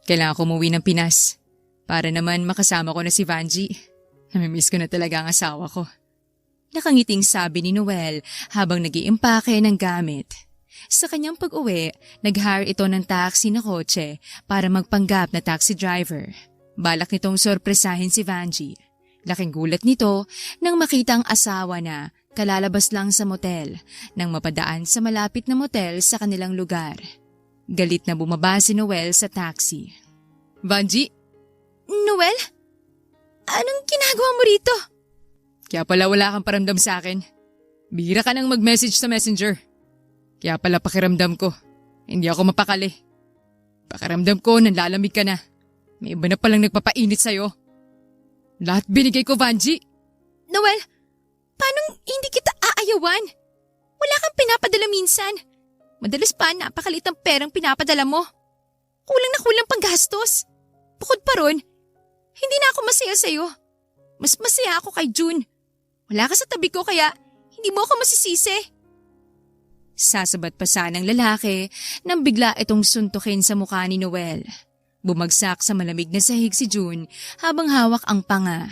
Kailangan ko umuwi ng Pinas para naman makasama ko na si Vanji. Namimiss ko na talaga ang asawa ko. Nakangiting sabi ni Noel habang nag-iimpake ng gamit. Sa kanyang pag-uwi, nag-hire ito ng taxi na kotse para magpanggap na taxi driver. Balak nitong sorpresahin si Vanji. Laking gulat nito nang makita ang asawa na kalalabas lang sa motel nang mapadaan sa malapit na motel sa kanilang lugar. Galit na bumaba si Noel sa taxi. Vanji? Noel? Anong ginagawa mo rito? Kaya pala wala kang paramdam sa akin. Bihira ka nang mag-message sa messenger. Kaya pala pakiramdam ko, hindi ako mapakali. Pakiramdam ko nanlalamig ka na. May iba na palang nagpapainit sa'yo. Lahat binigay ko, Vanji. Noel, paano hindi kita aayawan? Wala kang pinapadala minsan. Madalas pa napakalit ang perang pinapadala mo. Kulang na kulang pang gastos. Bukod pa ron, hindi na ako masaya sa'yo. Mas masaya ako kay June. Wala ka sa tabi ko kaya hindi mo ako masisisi. Sasabat pa sana ng lalaki nang bigla itong suntukin sa mukha ni Noel. Bumagsak sa malamig na sahig si June habang hawak ang panga.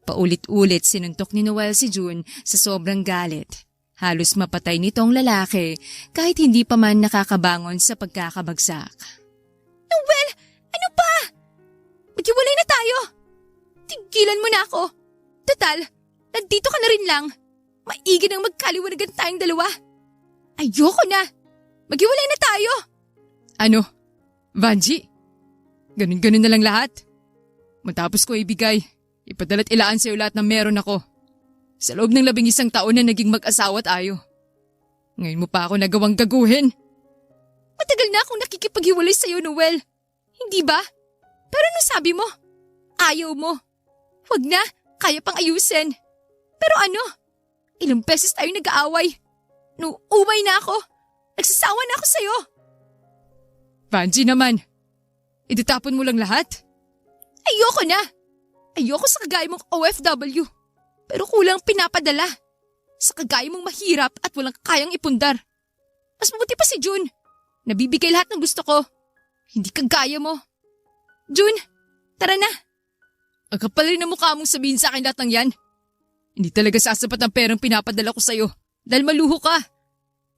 Paulit-ulit sinuntok ni Noel si June sa sobrang galit. Halos mapatay nitong lalaki kahit hindi pa man nakakabangon sa pagkakabagsak. Noel! Ano pa? Maghiwalay na tayo! Tigilan mo na ako! Total, nandito ka na rin lang. Maigi nang magkaliwanagan tayong dalawa. Ayoko na! Maghiwalay na tayo! Ano? Vanji? Ganun-ganun na lang lahat? Matapos ko ibigay, ipadala't ilaan sa'yo lahat ng meron ako. Sa loob ng 11 taon na naging mag-asawa at ayo. Ngayon mo pa ako nagawang gaguhin. Matagal na akong nakikipaghiwalay sa'yo, Noel. Hindi ba? Pero ano sabi mo? Ayaw mo. Huwag na, kaya pang ayusin. Pero ano? Ilang beses tayo nag-aaway. Umay na ako. Nagsasawa na ako sa'yo. Vanji naman, itatapon mo lang lahat? Ayoko na. Ayoko sa kagaya mong OFW. Pero kulang pinapadala. Sa kagaya mong mahirap at walang kayang ipundar. Mas mabuti pa si June. Nabibigay lahat ng gusto ko. Hindi kagaya mo. June, tara na. Ang kapal rin ng mukha mong sabihin sa akin lahat ng yan. Hindi talaga sasapat ang perang pinapadala ko sa'yo dahil maluho ka.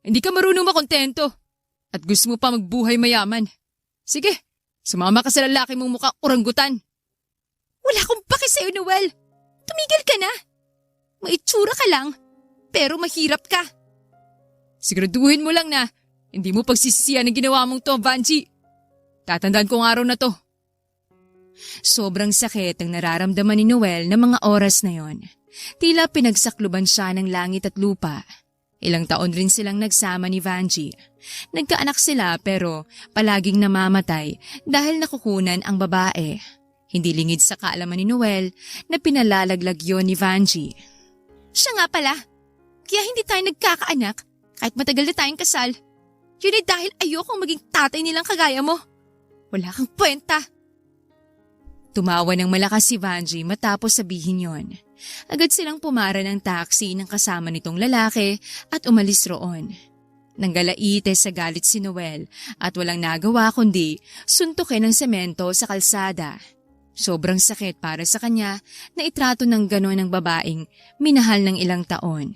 Hindi ka marunong makontento at gusto mo pa magbuhay mayaman. Sige, sumama ka sa lalaki mong mukhang oranggutan. Wala akong paki sa'yo, Noel. Tumigil ka na. Maitsura ka lang, pero mahirap ka. Siguraduhin mo lang na hindi mo pagsisisihan ang ginawa mong to, Vanji. Tatandaan ko ang araw na to. Sobrang sakit ang nararamdaman ni Noel na mga oras na yon. Tila pinagsakluban siya ng langit at lupa. Ilang taon rin silang nagsama ni Vanji. Nagkaanak sila pero palaging namamatay dahil nakukunan ang babae. Hindi lingid sa kaalaman ni Noel na pinalalaglag yon ni Vanji. Siya nga pala, kaya hindi tayo nagkakaanak kahit matagal na tayong kasal. Yun ay dahil ayokong maging tatay nilang kagaya mo. Wala kang kwenta. Tumawa ng malakas si Vanji matapos sabihin yon. Agad silang pumara ng taxi ng kasama nitong lalaki at umalis roon. Nanggalaite sa galit si Noel at walang nagawa kundi suntukin ng semento sa kalsada. Sobrang sakit para sa kanya na itrato ng gano'n ng babaeng minahal ng ilang taon.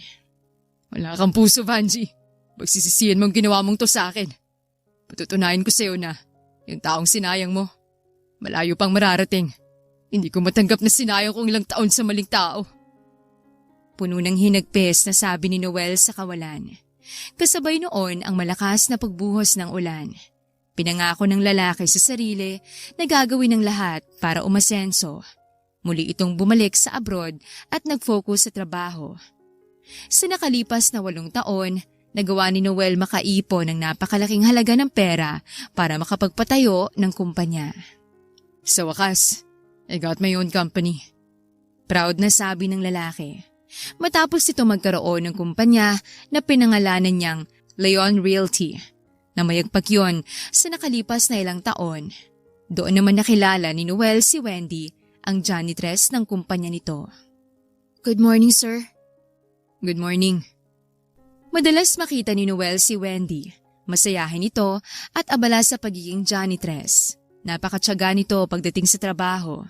Wala kang puso, Vanji. Pagsisisihan mong ginawa mong to sa akin. Patutunayan ko sa'yo na yung taong sinayang mo, malayo pang mararating. Hindi ko matanggap na sinayang kong ilang taon sa maling tao. Puno ng hinagpis na sabi ni Noel sa kawalan. Kasabay noon ang malakas na pagbuhos ng ulan. Pinangako ng lalaki sa sarili na gagawin ng lahat para umasenso. Muli itong bumalik sa abroad at nag-focus sa trabaho. Sa nakalipas na 8 taon, nagawa ni Noel makaipon ng napakalaking halaga ng pera para makapagpatayo ng kumpanya. Sa wakas, I got my own company. Proud na sabi ng lalaki. Matapos ito magkaroon ng kumpanya na pinangalanan niyang Leon Realty. Namayagpag yun sa nakalipas na ilang taon. Doon naman nakilala ni Noel si Wendy, ang janitress ng kumpanya nito. Good morning, sir. Good morning. Madalas makita ni Noel si Wendy. Masayahin ito at abala sa pagiging janitress. Napakatyaga nito pagdating sa trabaho.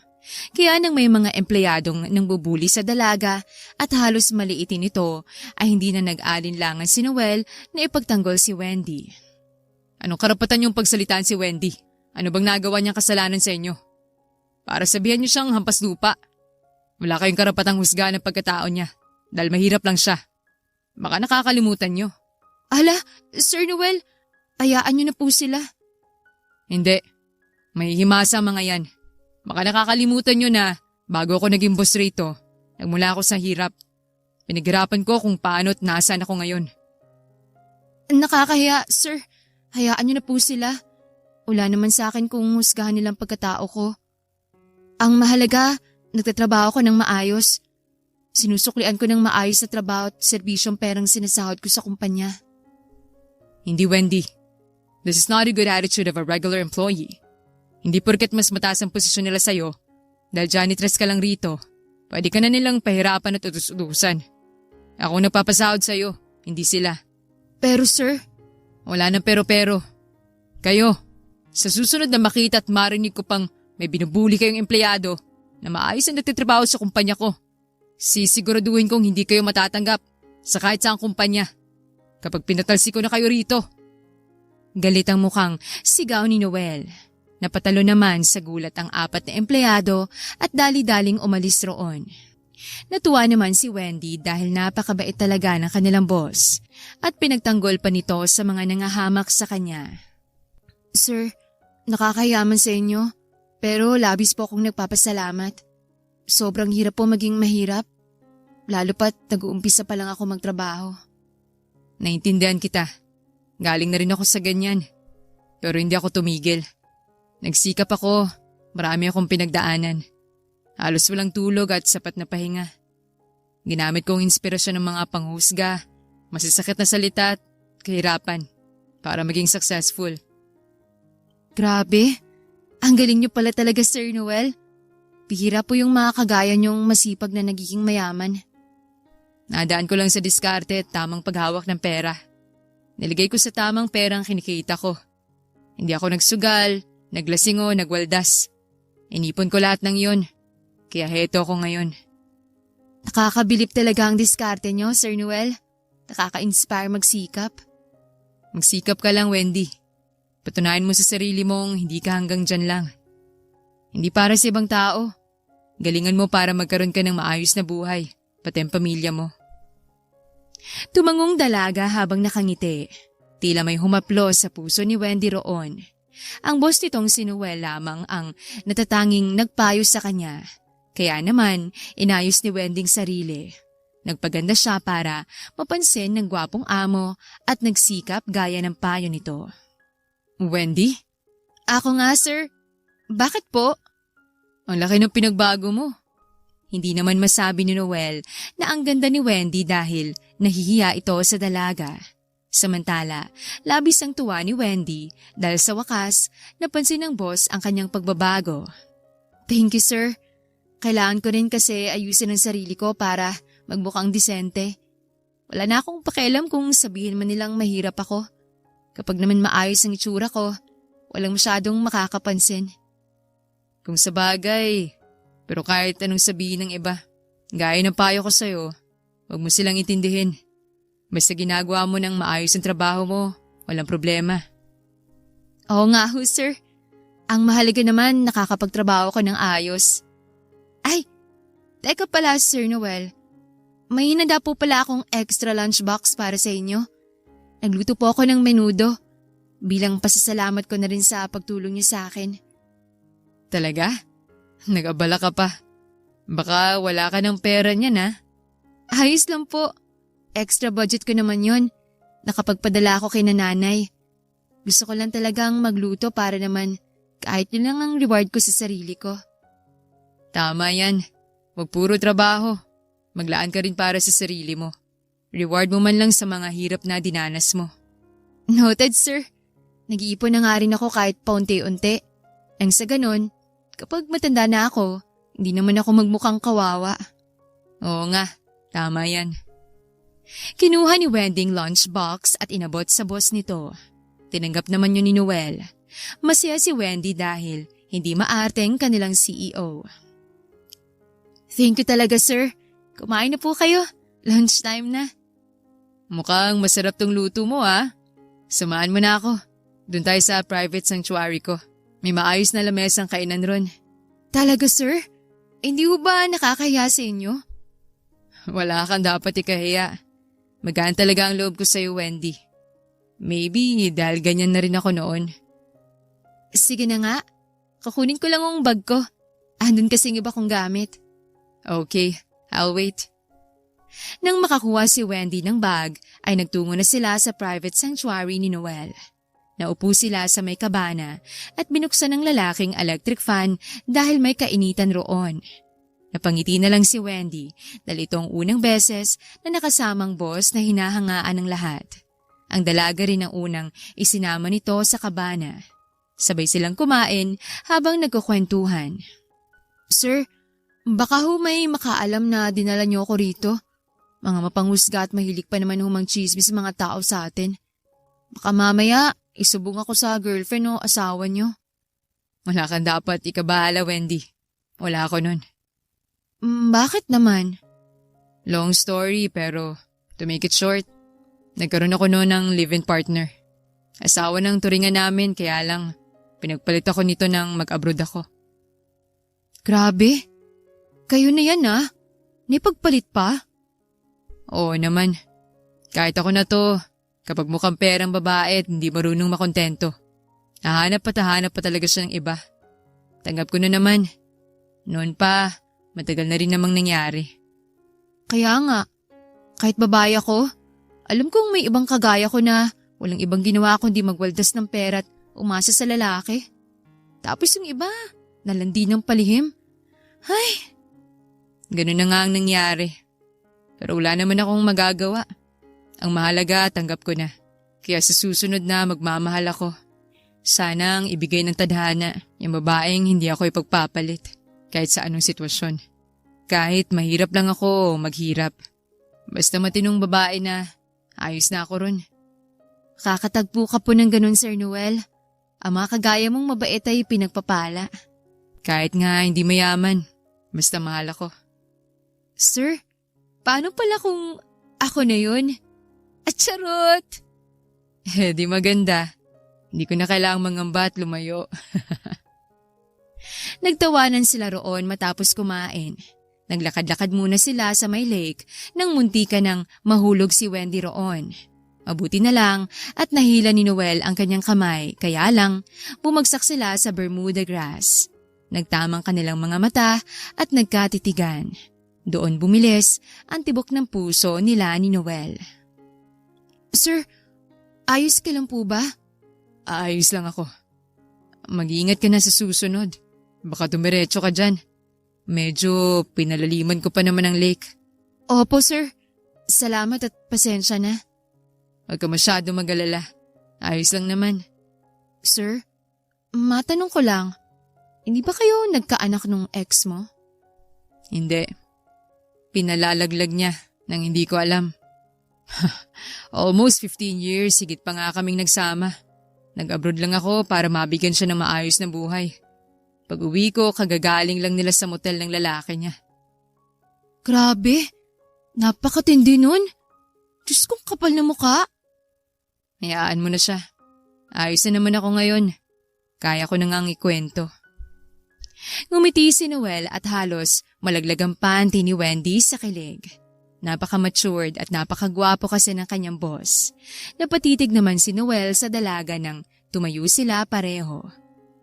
Kaya nang may mga empleyadong nangbubuli sa dalaga at halos maliitin ito ay hindi na nag-alinlangan si Noel na ipagtanggol si Wendy. Anong karapatan niyong pagsalitaan si Wendy? Ano bang nagawa niyang kasalanan sa inyo? Para sabihan niyo siyang hampas lupa. Wala kayong karapatang husgahan ng pagkatao niya dahil mahirap lang siya. Baka nakakalimutan niyo. Ala, Sir Noel, hayaan niyo na po sila. Hindi. Mahihimasa mga yan. Baka nakakalimutan niyo na bago ako naging boss rito, nagmula ako sa hirap. Pinaghirapan ko kung paano at nasaan ako ngayon. Nakakahiya, Sir. Hayaan niyo na po sila. Wala naman sa akin kung husgahan nilang pagkatao ko. Ang mahalaga, nagtatrabaho ko ng maayos. Sinusuklian ko ng maayos na trabaho at serbisyong perang sinasahod ko sa kumpanya. Hindi, Wendy. This is not a good attitude of a regular employee. Hindi porket mas mataas ang posisyon nila sa'yo, dahil janitress ka lang rito, pwede ka na nilang pahirapan at utus-utusan. Ako napapasahod sa'yo, hindi sila. Pero sir, wala nang pero-pero. Kayo, sa susunod na makita at marinig ko pang may binubuli kayong empleyado na maayos ang nagtitrabaho sa kumpanya ko, sisiguraduhin kong hindi kayo matatanggap sa kahit saang kumpanya kapag pinatalsi ko na kayo rito. Galit ang mukhang sigaw ni Noel. Napatalo naman sa gulat ang 4 na empleyado at dali-daling umalis roon. Natuwa naman si Wendy dahil napakabait talaga ng kanilang boss at pinagtanggol pa nito sa mga nangahamak sa kanya. Sir, nakakayaman sa inyo pero labis po akong nagpapasalamat. Sobrang hirap po maging mahirap, lalo pat nag-uumpisa pa lang ako magtrabaho. Naintindihan kita. Galing na rin ako sa ganyan. Pero hindi ako tumigil. Nagsikap ako, marami akong pinagdaanan. Halos walang tulog at sapat na pahinga. Ginamit kong inspirasyon ng mga panghusga, masasakit na salita at kahirapan para maging successful. Grabe, ang galing niyo pala talaga Sir Noel. Bihira po yung mga kagaya niyong masipag na nagiging mayaman. Nadaan ko lang sa diskarte at tamang paghawak ng pera. Niligay ko sa tamang perang kinikita ko. Hindi ako nagsugal, naglasing o nagwaldas. Inipon ko lahat ng yun. Kaya heto ako ngayon. Nakakabilib talaga ang diskarte niyo, Sir Noel. Nakaka-inspire magsikap. Magsikap ka lang, Wendy. Patunayan mo sa sarili mong hindi ka hanggang dyan lang. Hindi para sa ibang tao. Galingan mo para magkaroon ka ng maayos na buhay, pati ang pamilya mo. Tumangong dalaga habang nakangiti. Tila may humaplo sa puso ni Wendy roon. Ang boss nitong si Noel lamang ang natatanging nagpayo sa kanya. Kaya naman, inayos ni Wendy ang sarili. Nagpaganda siya para mapansin ng gwapong amo at nagsikap gaya ng payo nito. Wendy? Ako nga, sir. Bakit po? Ang laki ng pinagbago mo. Hindi naman masabi ni Noel na ang ganda ni Wendy dahil nahihiya ito sa dalaga. Samantala, labis ang tuwa ni Wendy dahil sa wakas, napansin ng boss ang kanyang pagbabago. Thank you, sir. Kailangan ko rin kasi ayusin ang sarili ko para magmukhang disente. Wala na akong pakialam kung sabihin man nilang mahirap ako. Kapag naman maayos ang itsura ko, walang masyadong makakapansin. Kung sa bagay, pero kahit anong sabihin ng iba, gaya ng payo ko sa'yo, huwag mo silang intindihin. Basta ginagawa mo ng maayos ang trabaho mo, walang problema. Oo nga ho, sir. Ang mahalaga naman nakakapagtrabaho ko ng ayos. Ay, teka pala, Sir Noel. May hinanda po pala akong extra lunchbox para sa inyo. Nagluto po ako ng menudo. Bilang pasasalamat ko na rin sa pagtulong niyo sa akin. Talaga? Nag-abala ka pa. Baka wala ka ng pera niyan, ha? Ayos lang po. Extra budget ko naman yon. Nakapagpadala ako kay nanay. Gusto ko lang talagang magluto para naman kahit yun lang ang reward ko sa sarili ko. Tama yan. Huwag puro trabaho. Maglaan ka rin para sa sarili mo. Reward mo man lang sa mga hirap na dinanas mo. Noted, sir. Nag-iipon na nga rin ako kahit paunti-unti. Ang sa ganun, kapag matanda na ako, hindi naman ako magmukhang kawawa. Oo nga, tama yan. Kinuha ni Wendy ang lunchbox at inabot sa boss nito. Tinanggap naman yun ni Noel. Masaya si Wendy dahil hindi maarteng kanilang CEO. Thank you talaga, sir. Kumain na po kayo. Lunchtime na. Mukhang masarap tong luto mo Samahan mo na ako. Doon tayo sa private sanctuary ko. May maayos na lamesang kainan ron. Talaga, sir? Hindi ho ba nakakahiya sa inyo? Wala kang dapat ikahiya. Magaan talaga ang loob ko sa'yo, Wendy. Maybe dahil ganyan na rin ako noon. Sige na nga. Kukunin ko lang ang bag ko. Andun kasing iba kong gamit. Okay, I'll wait. Nang makakuha si Wendy ng bag, ay nagtungo na sila sa private sanctuary ni Noel. Naupo sila sa may kabana at binuksan ng lalaking electric fan dahil may kainitan roon. Napangiti na lang si Wendy dahil itong unang beses na nakasamang boss na hinahangaan ng lahat. Ang dalaga rin ang unang isinama nito sa kabana. Sabay silang kumain habang nagkukwentuhan. Sir, baka ho may makaalam na dinala niyo ako rito. Mga mapanghusga at mahilig pa naman humang chismis mga tao sa atin. Baka mamaya, isubong ako sa girlfriend o asawa niyo. Wala kang dapat ikabahala, Wendy. Wala ako nun. Bakit naman? Long story pero to make it short, nagkaroon ako noon ng live-in partner. Asawa ng turingan namin kaya lang pinagpalit ako nito nang mag-abroad ako. Grabe. Kayo na yan Nipagpalit pa? Oo naman. Kahit ako na to, kapag mukhang perang babae at hindi marunong makontento. Hahanap pa talaga siya ng iba. Tanggap ko na naman. Noon pa, matagal na rin namang nangyari. Kaya nga, kahit babae ako, alam kong may ibang kagaya ko na walang ibang ginawa kundi magwaldas ng pera at umasa sa lalaki. Tapos yung iba, nalandi ng palihim. Ay! Ganun na nga ang nangyari. Pero wala naman akong magagawa. Ang mahalaga, tanggap ko na. Kaya sa susunod na magmamahal ako. Sanang ibigay ng tadhana yung babaeng hindi ako ipagpapalit kahit sa anong sitwasyon. Kahit mahirap lang ako maghirap. Basta matinong babae na ayos na ako ron. Kakatagpo ka po ng ganun, Sir Noel. Ang mga kagaya mong mabait ay pinagpapala. Kahit nga hindi mayaman, basta mahal ako. Sir, paano pala kung ako na yun? At charot! Di maganda. Hindi ko na kailangang mangamba at lumayo. Nagtawanan sila roon matapos kumain. Naglakad-lakad muna sila sa may lake nang munti ka nang mahulog si Wendy roon. Mabuti na lang at nahila ni Noel ang kanyang kamay kaya lang bumagsak sila sa Bermuda grass. Nagtamang kanilang mga mata at nagkatitigan. Doon bumilis ang tibok ng puso nila ni Noel. Sir, ayos ka lang po ba? Ayos lang ako. Mag-iingat ka na sa susunod. Baka dumiretso ka dyan. Medyo pinalaliman ko pa naman ang lake. Opo, sir. Salamat at pasensya na. Huwag ka masyado mag-alala. Ayos lang naman. Sir, matanong ko lang. Hindi ba kayo nagkaanak nung ex mo? Hindi. Pinalalaglag niya nang hindi ko alam. Almost 15 years, higit pa nga kaming nagsama. Nag-abroad lang ako para mabigyan siya ng maayos na buhay. Pag uwi ko, kagagaling lang nila sa motel ng lalaki niya. Grabe, napakatindi nun. Diyos kong kapal na mukha. Hayaan mo na siya. Ayos na naman ako ngayon. Kaya ko na ngang ikwento. Ngumiti si Noel at halos malaglag ang panty ni Wendy sa kilig. Napaka-matured at napakagwapo kasi ng kanyang boss. Napatitig naman si Noel sa dalaga nang tumayo sila pareho.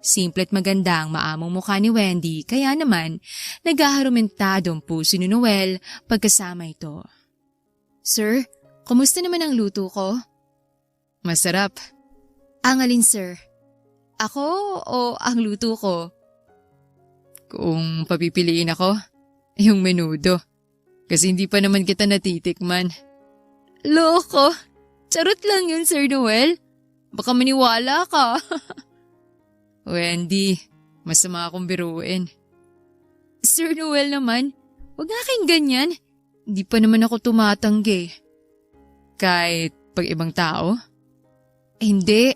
Simple at maganda ang maamong mukha ni Wendy kaya naman naghaharumentado ang puso ni Noel pagkasama ito. Sir, kumusta naman ang luto ko? Masarap. Ang alin, sir? Ako o ang luto ko? Kung papipiliin ako, yung menudo. Kasi hindi pa naman kita natitikman. Loko! Charot lang yun, Sir Noel. Baka maniwala ka. Wendy, masama akong biruin. Sir Noel naman, wag nga kayong ganyan. Hindi pa naman ako tumatanggi. Kahit pag ibang tao? Hindi,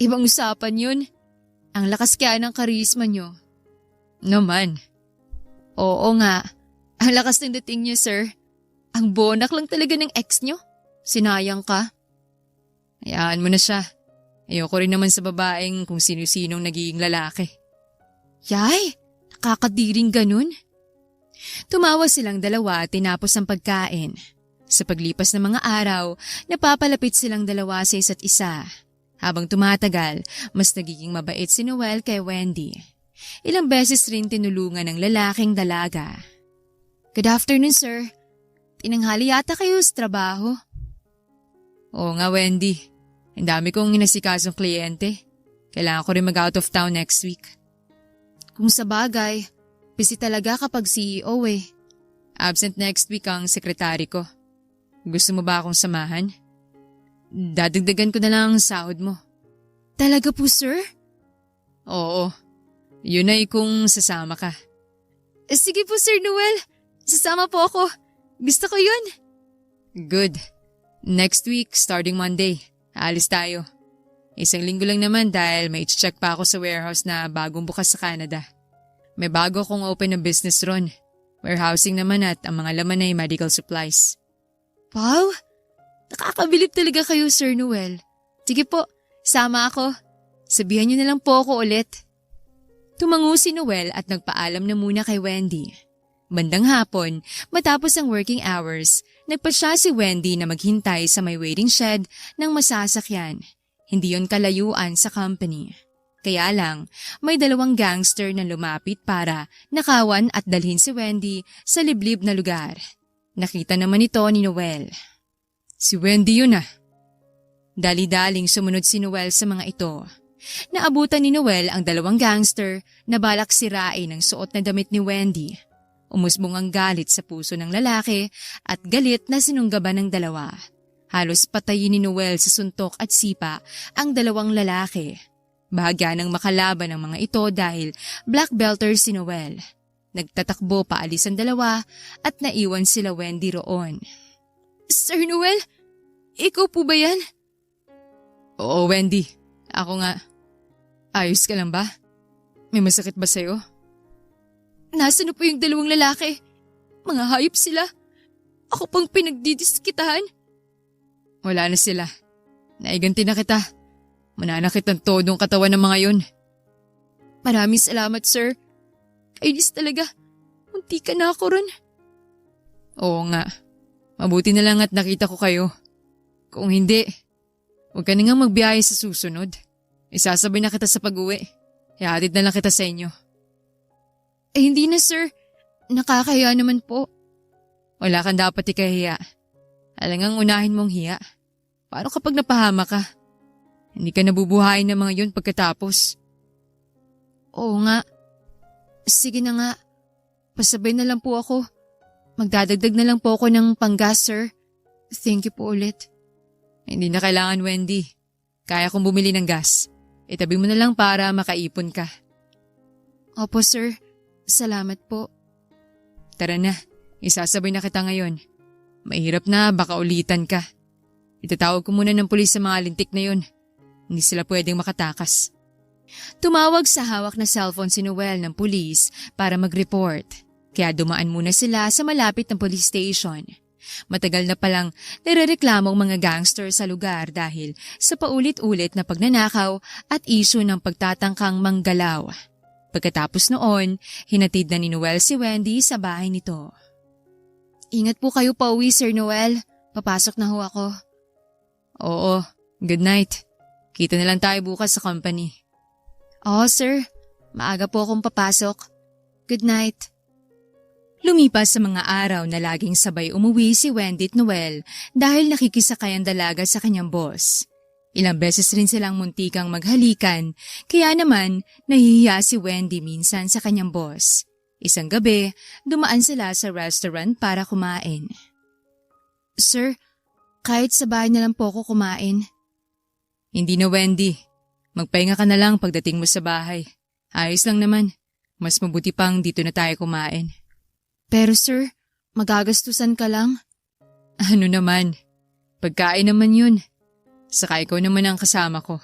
ibang usapan yun. Ang lakas kaya ng karisma niyo. Naman. Oo nga. Ang lakas ng dating niyo, sir. Ang bonak lang talaga ng ex niyo. Sinayang ka. Hayaan mo na siya. Ayoko rin naman sa babaeng kung sino-sinong nagiging lalaki. Yay! Nakakadiring ganun. Tumawa silang dalawa at tinapos ang pagkain. Sa paglipas ng mga araw, napapalapit silang dalawa sa isa't isa. Habang tumatagal, mas nagiging mabait si Noel kay Wendy. Ilang beses rin tinulungan ng lalaking dalaga. Good afternoon, sir. Tinanghali yata kayo sa trabaho. Oo nga, Wendy. Ang dami kong inasikasong kliyente. Kailangan ko rin mag-out of town next week. Kung sa bagay, busy talaga kapag CEO eh. Absent next week ang sekretary ko. Gusto mo ba akong samahan? Dadagdagan ko na lang ang sahod mo. Talaga po, sir? Oo. Yun ay kung sasama ka. Sige po, Sir Noel. Sasama po ako. Gusto ko yun. Good. Next week, starting Monday, aalis tayo. Isang linggo lang naman dahil may check pa ako sa warehouse na bagong bukas sa Canada. May bago kong open na business ron. Warehousing naman at ang mga laman ay medical supplies. Wow! Nakakabilib talaga kayo, Sir Noel. Sige po, sama ako. Sabihan niyo na lang po ako ulit. Tumango si Noel at nagpaalam na muna kay Wendy. Bandang hapon, matapos ang working hours, nagpasya si Wendy na maghintay sa may waiting shed ng masasakyan. Hindi yon kalayuan sa company. Kaya lang, may dalawang gangster na lumapit para nakawan at dalhin si Wendy sa liblib na lugar. Nakita naman ito ni Noel. Si Wendy yun ah. Dali-daling sumunod si Noel sa mga ito. Naabutan ni Noel ang dalawang gangster na balak sirain ang suot na damit ni Wendy. Umusbong ang galit sa puso ng lalaki at galit na sinunggaban ng dalawa. Halos patayin ni Noel sa suntok at sipa ang dalawang lalaki. Bahagya ng makalaban ang mga ito dahil black belter si Noel. Nagtatakbo paalis ang dalawa at naiwan sila Wendy roon. Sir Noel, ikaw po ba yan? Oo, Wendy. Ako nga. Ayos ka lang ba? May masakit ba sa'yo? Nasaan na po yung dalawang lalaki? Mga hayop sila. Ako pang pinagdidiskitahan. Wala na sila. Naiganti na kita. Mananakit ang todong katawan ng mga yun. Maraming salamat, sir. Kainis talaga. Munti ka na ako ron. Oo nga. Mabuti na lang at nakita ko kayo. Kung hindi, huwag ka na nga magbiyahe sa susunod. Isasabay na kita sa pag-uwi. Ihatid na lang kita sa inyo. Hindi na, sir. Nakakahiya naman po. Wala kang dapat ikahiya. Alangang unahin mong hiya. Paano kapag napahama ka? Hindi ka nabubuhayin ng mga yun pagkatapos. Oo nga. Sige na nga. Pasabay na lang po ako. Magdadagdag na lang po ako ng panggas, sir. Thank you po ulit. Hindi na kailangan, Wendy. Kaya kong bumili ng gas. Itabi mo na lang para makaipon ka. Opo, sir. Salamat po. Tara na. Isasabay na kita ngayon. Mahirap na, baka ulitan ka. Itatawag ko muna ng pulis sa mga lintik na yun. Hindi sila pwedeng makatakas. Tumawag sa hawak na cellphone si Noel ng pulis para mag-report. Kaya dumaan muna sila sa malapit ng police station. Matagal na palang nirereklamo ang mga gangster sa lugar dahil sa paulit-ulit na pagnanakaw at isyu ng pagtatangkang manggalaw. Pagkatapos noon, hinatid na ni Noel si Wendy sa bahay nito. Ingat po kayo pauwi, Sir Noel. Papasok na ho ako. Oo, good night. Kita na lang tayo bukas sa company. Oo, sir. Maaga po akong papasok. Good night. Lumipas sa mga araw na laging sabay umuwi si Wendy at Noel dahil nakikisakay ang dalaga sa kanyang boss. Ilang beses rin silang muntikang maghalikan, kaya naman nahihiya si Wendy minsan sa kanyang boss. Isang gabi, dumaan sila sa restaurant para kumain. Sir, kahit sa bahay na lang po ako kumain. Hindi na, Wendy. Magpahinga ka na lang pagdating mo sa bahay. Ayos lang naman. Mas mabuti pang dito na tayo kumain. Pero sir, magagastusan ka lang. Ano naman? Pagkain naman yun. Saka ikaw naman ang kasama ko.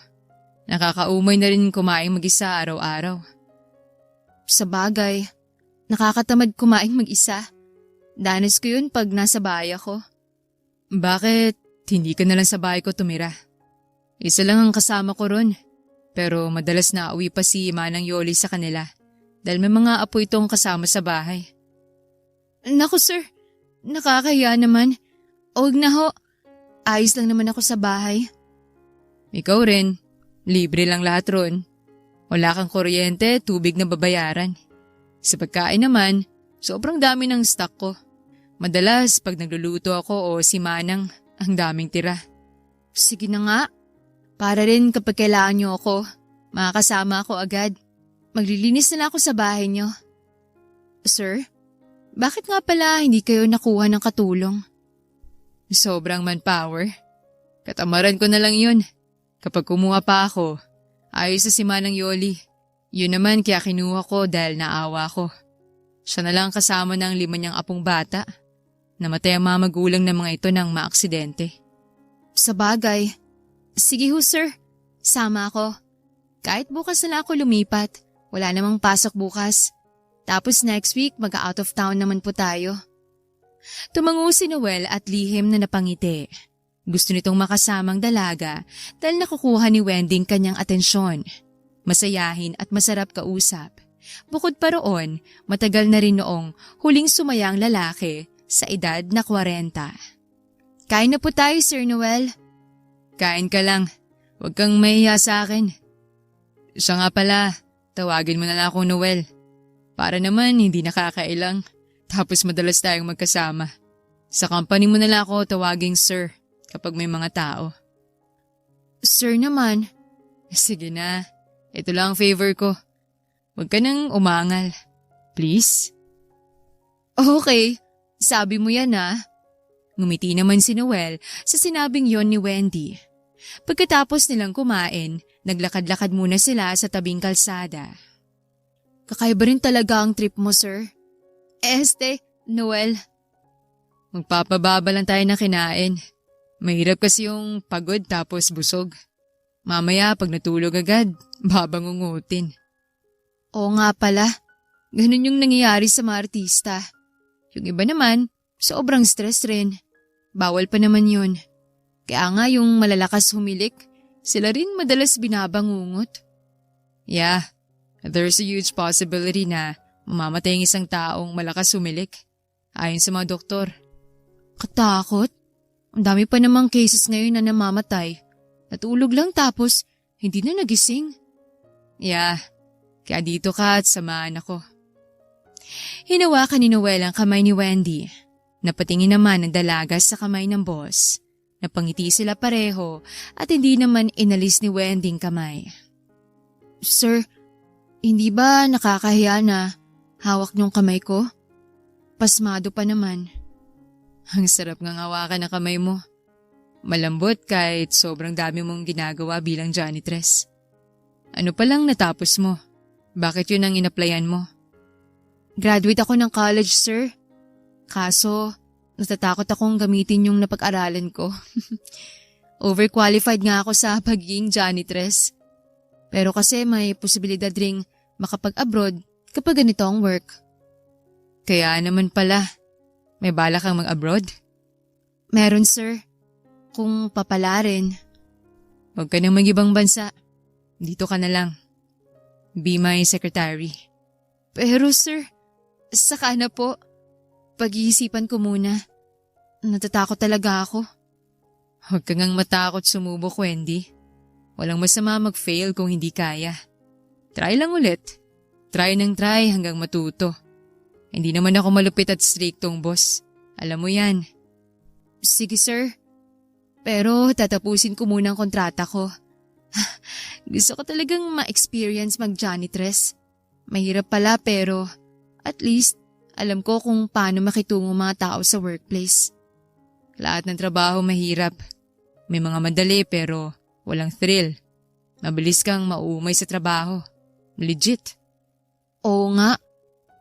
Nakakaumay na rin kumain mag-isa araw-araw. Sa bagay, nakakatamad kumain mag-isa. Danas ko yun pag nasa bahay ako. Bakit hindi ka na lang sa bahay ko tumira? Isa lang ang kasama ko ron. Pero madalas na uwi pa si Manang Yoli sa kanila dahil may mga apo itong kasama sa bahay. Naku sir, nakakahiya naman. Huwag na ho. Ayos lang naman ako sa bahay. Ikaw rin, libre lang lahat ron. Wala kang kuryente, tubig na babayaran. Sa pagkain naman, sobrang dami ng stock ko. Madalas pag nagluluto ako o si Manang, ang daming tira. Sige na nga. Para rin kapag kailangan niyo ako, makakasama ako agad. Maglilinis na lang ako sa bahay niyo. Sir, bakit nga pala hindi kayo nakuha ng katulong? Sobrang manpower. Katamaran ko na lang yun. Kapag kumuha pa ako, ayos na si Manang Yoli. Yun naman kaya kinuha ko dahil naawa ko. Siya na lang kasama ng 5 niyang apong bata. Namatay ang mga magulang ng mga ito ng maaksidente. Sa bagay. Sige ho sir, sama ako. Kahit bukas na lang ako lumipat, wala namang pasok bukas. Tapos next week mag-out of town naman po tayo. Tumango si Noel at lihim na napangiti. Gusto nitong makasamang dalaga dahil nakukuha ni Wendy kanyang atensyon. Masayahin at masarap kausap. Bukod pa roon, matagal na rin noong huling sumayang lalaki sa edad na 40. Kain na po tayo Sir Noel. Kain ka lang. Huwag kang mahiya sa akin. Siya nga pala, tawagin mo na lang ako Noel. Para naman hindi nakakailang. Tapos madalas tayong magkasama. Sa company mo na lang ako tawaging sir kapag may mga tao. Sir naman. Sige na, ito lang ang favor ko. Huwag ka nang umangal. Please? Okay, sabi mo yan ah. Ngumiti naman si Noel sa sinabing yon ni Wendy. Pagkatapos nilang kumain, naglakad-lakad muna sila sa tabing kalsada. Kakaiba rin talaga ang trip mo, sir. Noel. Magpapababa lang tayo na kinain. Mahirap kasi yung pagod tapos busog. Mamaya pag natulog agad, babangungutin. Oo nga pala. Ganun yung nangyayari sa mga artista. Yung iba naman, sobrang stress rin. Bawal pa naman yun. Kaya nga yung malalakas humilik, sila rin madalas binabangungot. Yeah, there's a huge possibility na mamamatay ang isang taong malakas humilik. Ayon sa mga doktor. Katakot? Ang dami pa namang cases ngayon na namamatay. Natulog lang tapos hindi na nagising. Yeah, kaya dito ka at samahan ako. Hinawakan ni Noel ang kamay ni Wendy. Napatingin naman ang dalaga sa kamay ng boss. Napangiti sila pareho at hindi naman inalis ni Wendy ang kamay. Sir, hindi ba nakakahiya na hawak niyong kamay ko? Pasmado pa naman. Ang sarap ngang hawakan ng kamay mo. Malambot kahit sobrang dami mong ginagawa bilang janitress. Ano palang natapos mo? Bakit yun ang inaplayan mo? Graduate ako ng college, sir. Kaso, natatakot akong gamitin yung napag-aralan ko. Overqualified nga ako sa pagiging janitress. Pero kasi may posibilidad ring makapag-abroad kapag ganito ang work. Kaya naman pala, may bala kang mag-abroad? Meron, sir. Kung papalarin. Huwag ka nang mag-ibang bansa. Dito ka na lang. Be my secretary. Pero sir, saka na po. Pag-iisipan ko muna. Natatakot talaga ako. Huwag ka ngang matakot sumubok, Wendy. Walang masama mag-fail kung hindi kaya. Try lang ulit. Try ng try hanggang matuto. Hindi naman ako malupit at striktong boss. Alam mo yan. Sige sir. Pero tatapusin ko muna ang kontrata ko. Gusto ko talagang ma-experience mag-janitress. Mahirap pala pero at least alam ko kung paano makitungo mga tao sa workplace. Lahat ng trabaho mahirap. May mga madali pero walang thrill. Mabilis kang mauumay sa trabaho. Legit. Oo nga.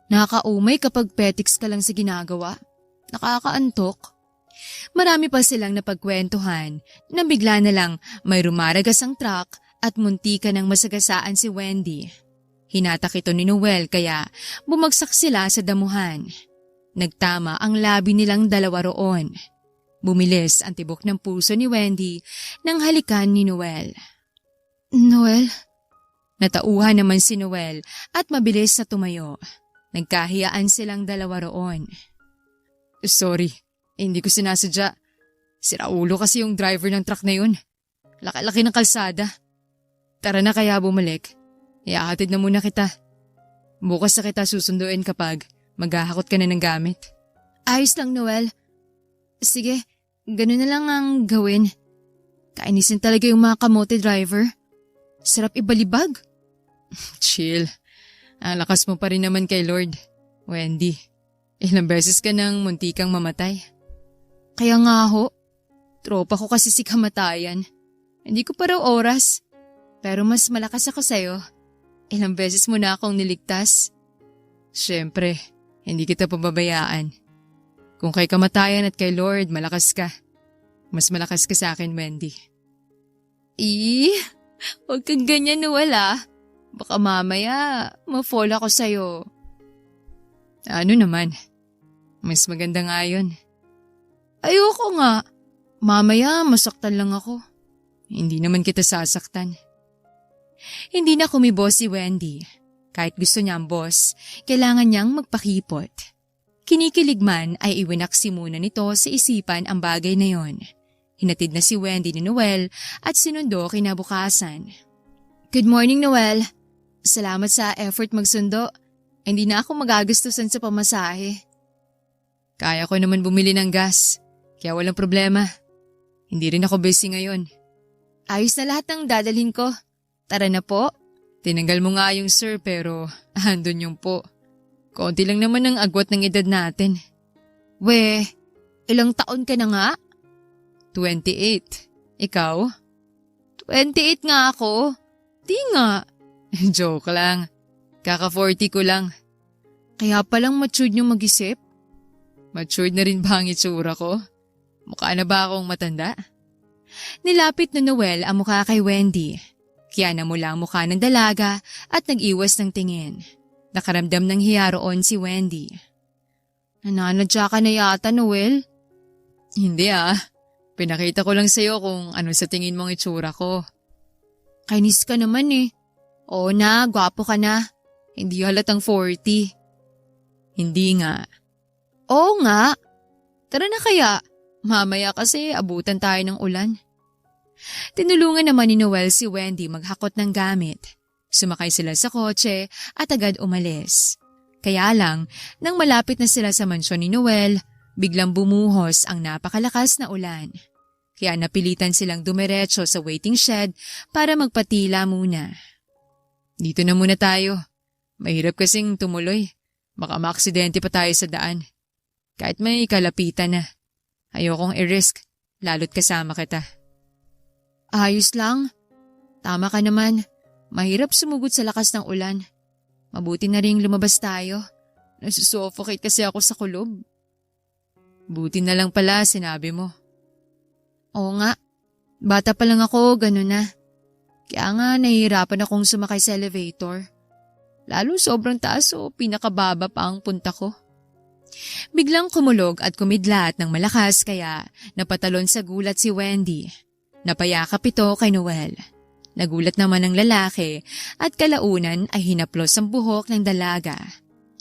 Nakakaumay kapag petics ka lang sa ginagawa. Nakakaantok. Marami pa silang napagkwentuhan na bigla na lang may rumaragas ang truck at muntika ng masagasaan si Wendy. Hinatak ito ni Noel kaya bumagsak sila sa damuhan. Nagtama ang labi nilang dalawa roon. Bumilis ang tibok ng puso ni Wendy nang halikan ni Noel. Noel? Natauhan naman si Noel at mabilis na tumayo. Nagkahiyaan silang dalawa roon. Sorry, hindi ko sinasadya. Siraulo kasi yung driver ng truck na yun. Laki-laki ng kalsada. Tara na kaya bumalik. Iahatid na muna kita. Bukas na kita susunduin kapag maghahakot ka na ng gamit. Ayos lang, Noel. Sige, ganun na lang ang gawin. Kainisin talaga yung mga kamote driver. Sarap ibalibag. Chill. Ang lakas mo pa rin naman kay Lord. Wendy, ilang beses ka nang muntikang mamatay. Kaya nga ho, tropa ko kasi si kamatayan. Hindi ko pa raw oras. Pero mas malakas ako sa'yo. Ilang beses mo na akong niligtas. Siyempre, hindi kita pababayaan. Kung kay kamatayan at kay Lord, malakas ka. Mas malakas ka sa akin, Wendy. Huwag kang ganyan, Noel ah. Baka mamaya, ma-fall ako sa'yo. Ano naman? Mas maganda nga yun. Ayoko nga. Mamaya, masaktan lang ako. Hindi naman kita sasaktan. Hindi na kumibo si Wendy. Kahit gusto niya ang boss, kailangan niyang magpakipot. Kinikilig man ay iwinaksi muna nito sa isipan ang bagay na yon. Hinatid na si Wendy ni Noel at sinundo kinabukasan. Good morning, Noel. Salamat sa effort magsundo. Hindi na ako magagastusan sa pamasahe. Kaya ko naman bumili ng gas, kaya walang problema. Hindi rin ako busy ngayon. Ayos na lahat ng dadalhin ko. Tara na po. Tinanggal mo nga yung sir pero andun yung po. Konti lang naman ang agwat ng edad natin. We, ilang taon ka na nga? 28. Ikaw? 28 nga ako. Di nga. Joke lang. Kaka-40 ko lang. Kaya palang matured niyong mag-isip? Matured na rin ba ang itsura ko? Mukha na ba akong matanda? Nilapit na Noel ang mukha kay Wendy. Kaya namula ang mukha ng dalaga at nag-iwas ng tingin. Nakaramdam ng hiya roon si Wendy. Nananadya ka na yata, Noel? Hindi ah. Pinakita ko lang sa'yo kung ano sa tingin mong itsura ko. Kainis ka naman eh. Oo na, gwapo ka na. Hindi halatang 40. Hindi nga. Oo nga. Tara na kaya. Mamaya kasi abutan tayo ng ulan. Tinulungan naman ni Noel si Wendy maghakot ng gamit. Sumakay sila sa kotse at agad umalis. Kaya lang, nang malapit na sila sa mansyon ni Noel, biglang bumuhos ang napakalakas na ulan. Kaya napilitan silang dumiretso sa waiting shed para magpatila muna. Dito na muna tayo. Mahirap kasing tumuloy. Baka maaksidente pa tayo sa daan. Kahit may kalapitan na. Ayokong i-risk, lalo't kasama kita. Ayos lang. Tama ka naman. Mahirap sumugod sa lakas ng ulan. Mabuti na rin lumabas tayo. Nasusuffocate kasi ako sa kulob. Buti na lang pala sinabi mo. Oo nga. Bata pa lang ako, gano'n na. Kaya nga nahihirapan akong sumakay sa elevator. Lalo sobrang taas o pinakababa pa ang punta ko. Biglang kumulog at kumidlat ng malakas kaya napatalon sa gulat si Wendy. Napayakap ito kay Noel. Nagulat naman ang lalaki at kalaunan ay hinaplos ang buhok ng dalaga.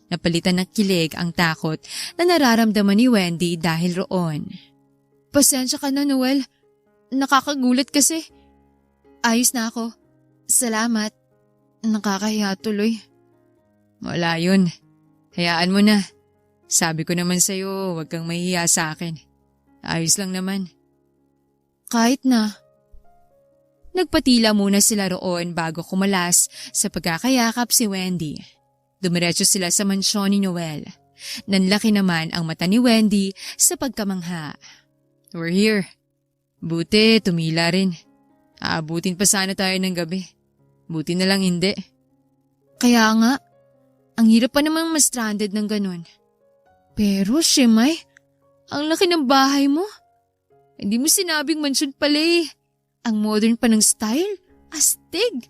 Napalitan ng kilig ang takot na nararamdaman ni Wendy dahil roon. Pasensya ka na, Noel. Nakakagulat kasi. Ayos na ako. Salamat. Nakakahiya tuloy. Wala yun. Hayaan mo na. Sabi ko naman sa'yo, huwag kang mahihiya sa akin. Ayos lang naman. Kahit na. Nagpatila muna sila roon bago kumalas sa pagkakayakap si Wendy. Dumiretso sila sa mansyon ni Noel. Nanlaki naman ang mata ni Wendy sa pagkamangha. We're here. Buti, tumila rin. Aabutin pa sana tayo ng gabi. Buti na lang hindi. Kaya nga, ang hirap pa namang ma-stranded ng ganun. Pero, Shemay, ang laki ng bahay mo. Hindi mo sinabing mansyon pala eh. Ang modern pa ng style. Astig!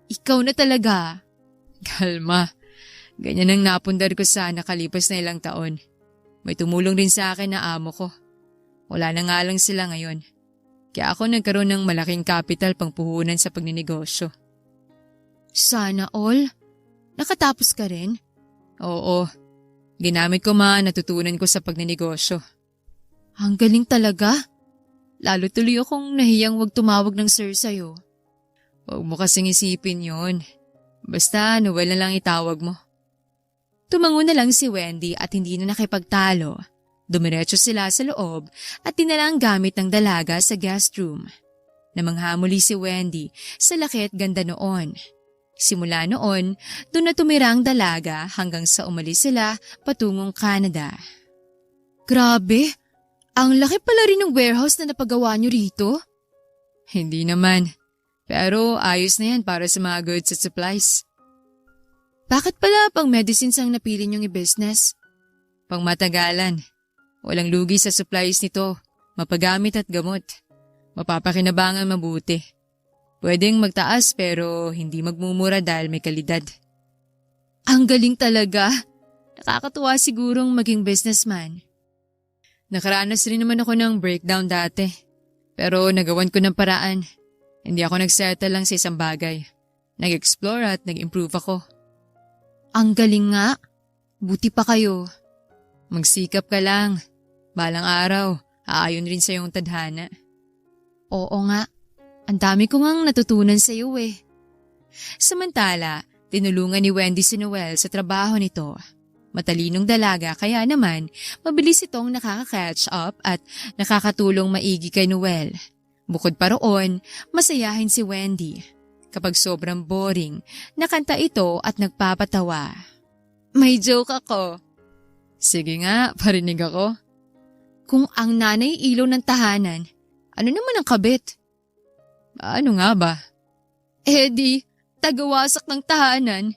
Ikaw na talaga. Kalma. Ganyan ang napundar ko sa nakalipas na ilang taon. May tumulong din sa akin na amo ko. Wala na nga lang sila ngayon. Kaya ako nagkaroon ng malaking kapital pang puhunan sa pagninegosyo. Sana all? Nakatapos ka rin? Oo. Ginamit ko mga natutunan ko sa pagninegosyo. Ang galing talaga. Lalo tuloy akong nahiyang wag tumawag ng sir sa'yo. Huwag mo kasing isipin yon. Basta Noel na lang itawag mo. Tumango na lang si Wendy at hindi na nakipagtalo. Dumiretso sila sa loob at dinala ang gamit ng dalaga sa guest room. Namanghamuli si Wendy sa laki at ganda noon. Simula noon, doon na tumira ang dalaga hanggang sa umalis sila patungong Canada. Grabe! Ang laki pala rin ng warehouse na napagawa niyo rito. Hindi naman. Pero ayos na yan para sa mga goods at supplies. Bakit pala pang medicines ang napili niyong i-business? Pang matagalan. Walang lugi sa supplies nito. Mapagamit at gamot. Mapapakinabangan mabuti. Pwedeng magtaas pero hindi magmumura dahil may kalidad. Ang galing talaga. Nakakatuwa sigurong maging businessman. Nakaranas rin naman ako ng breakdown dati. Pero nagawan ko ng paraan. Hindi ako nagsettle lang sa isang bagay. Nag-explore at nag-improve ako. Ang galing nga. Buti pa kayo. Magsikap ka lang. Balang araw, aayon rin sa iyong tadhana. Oo nga. Ang dami ko ngang natutunan sa iyo eh. Samantala, tinulungan ni Wendy si Noel sa trabaho nito. Matalinong dalaga kaya naman mabilis itong nakaka-catch up at nakakatulong maigi kay Noel. Bukod pa roon, masayahin si Wendy. Kapag sobrang boring, nakanta ito at nagpapatawa. May joke ako. Sige nga, parinig ako. Kung ang nanay ilaw ng tahanan, ano naman ang kabit? Ano nga ba? Di, tagawasak ng tahanan.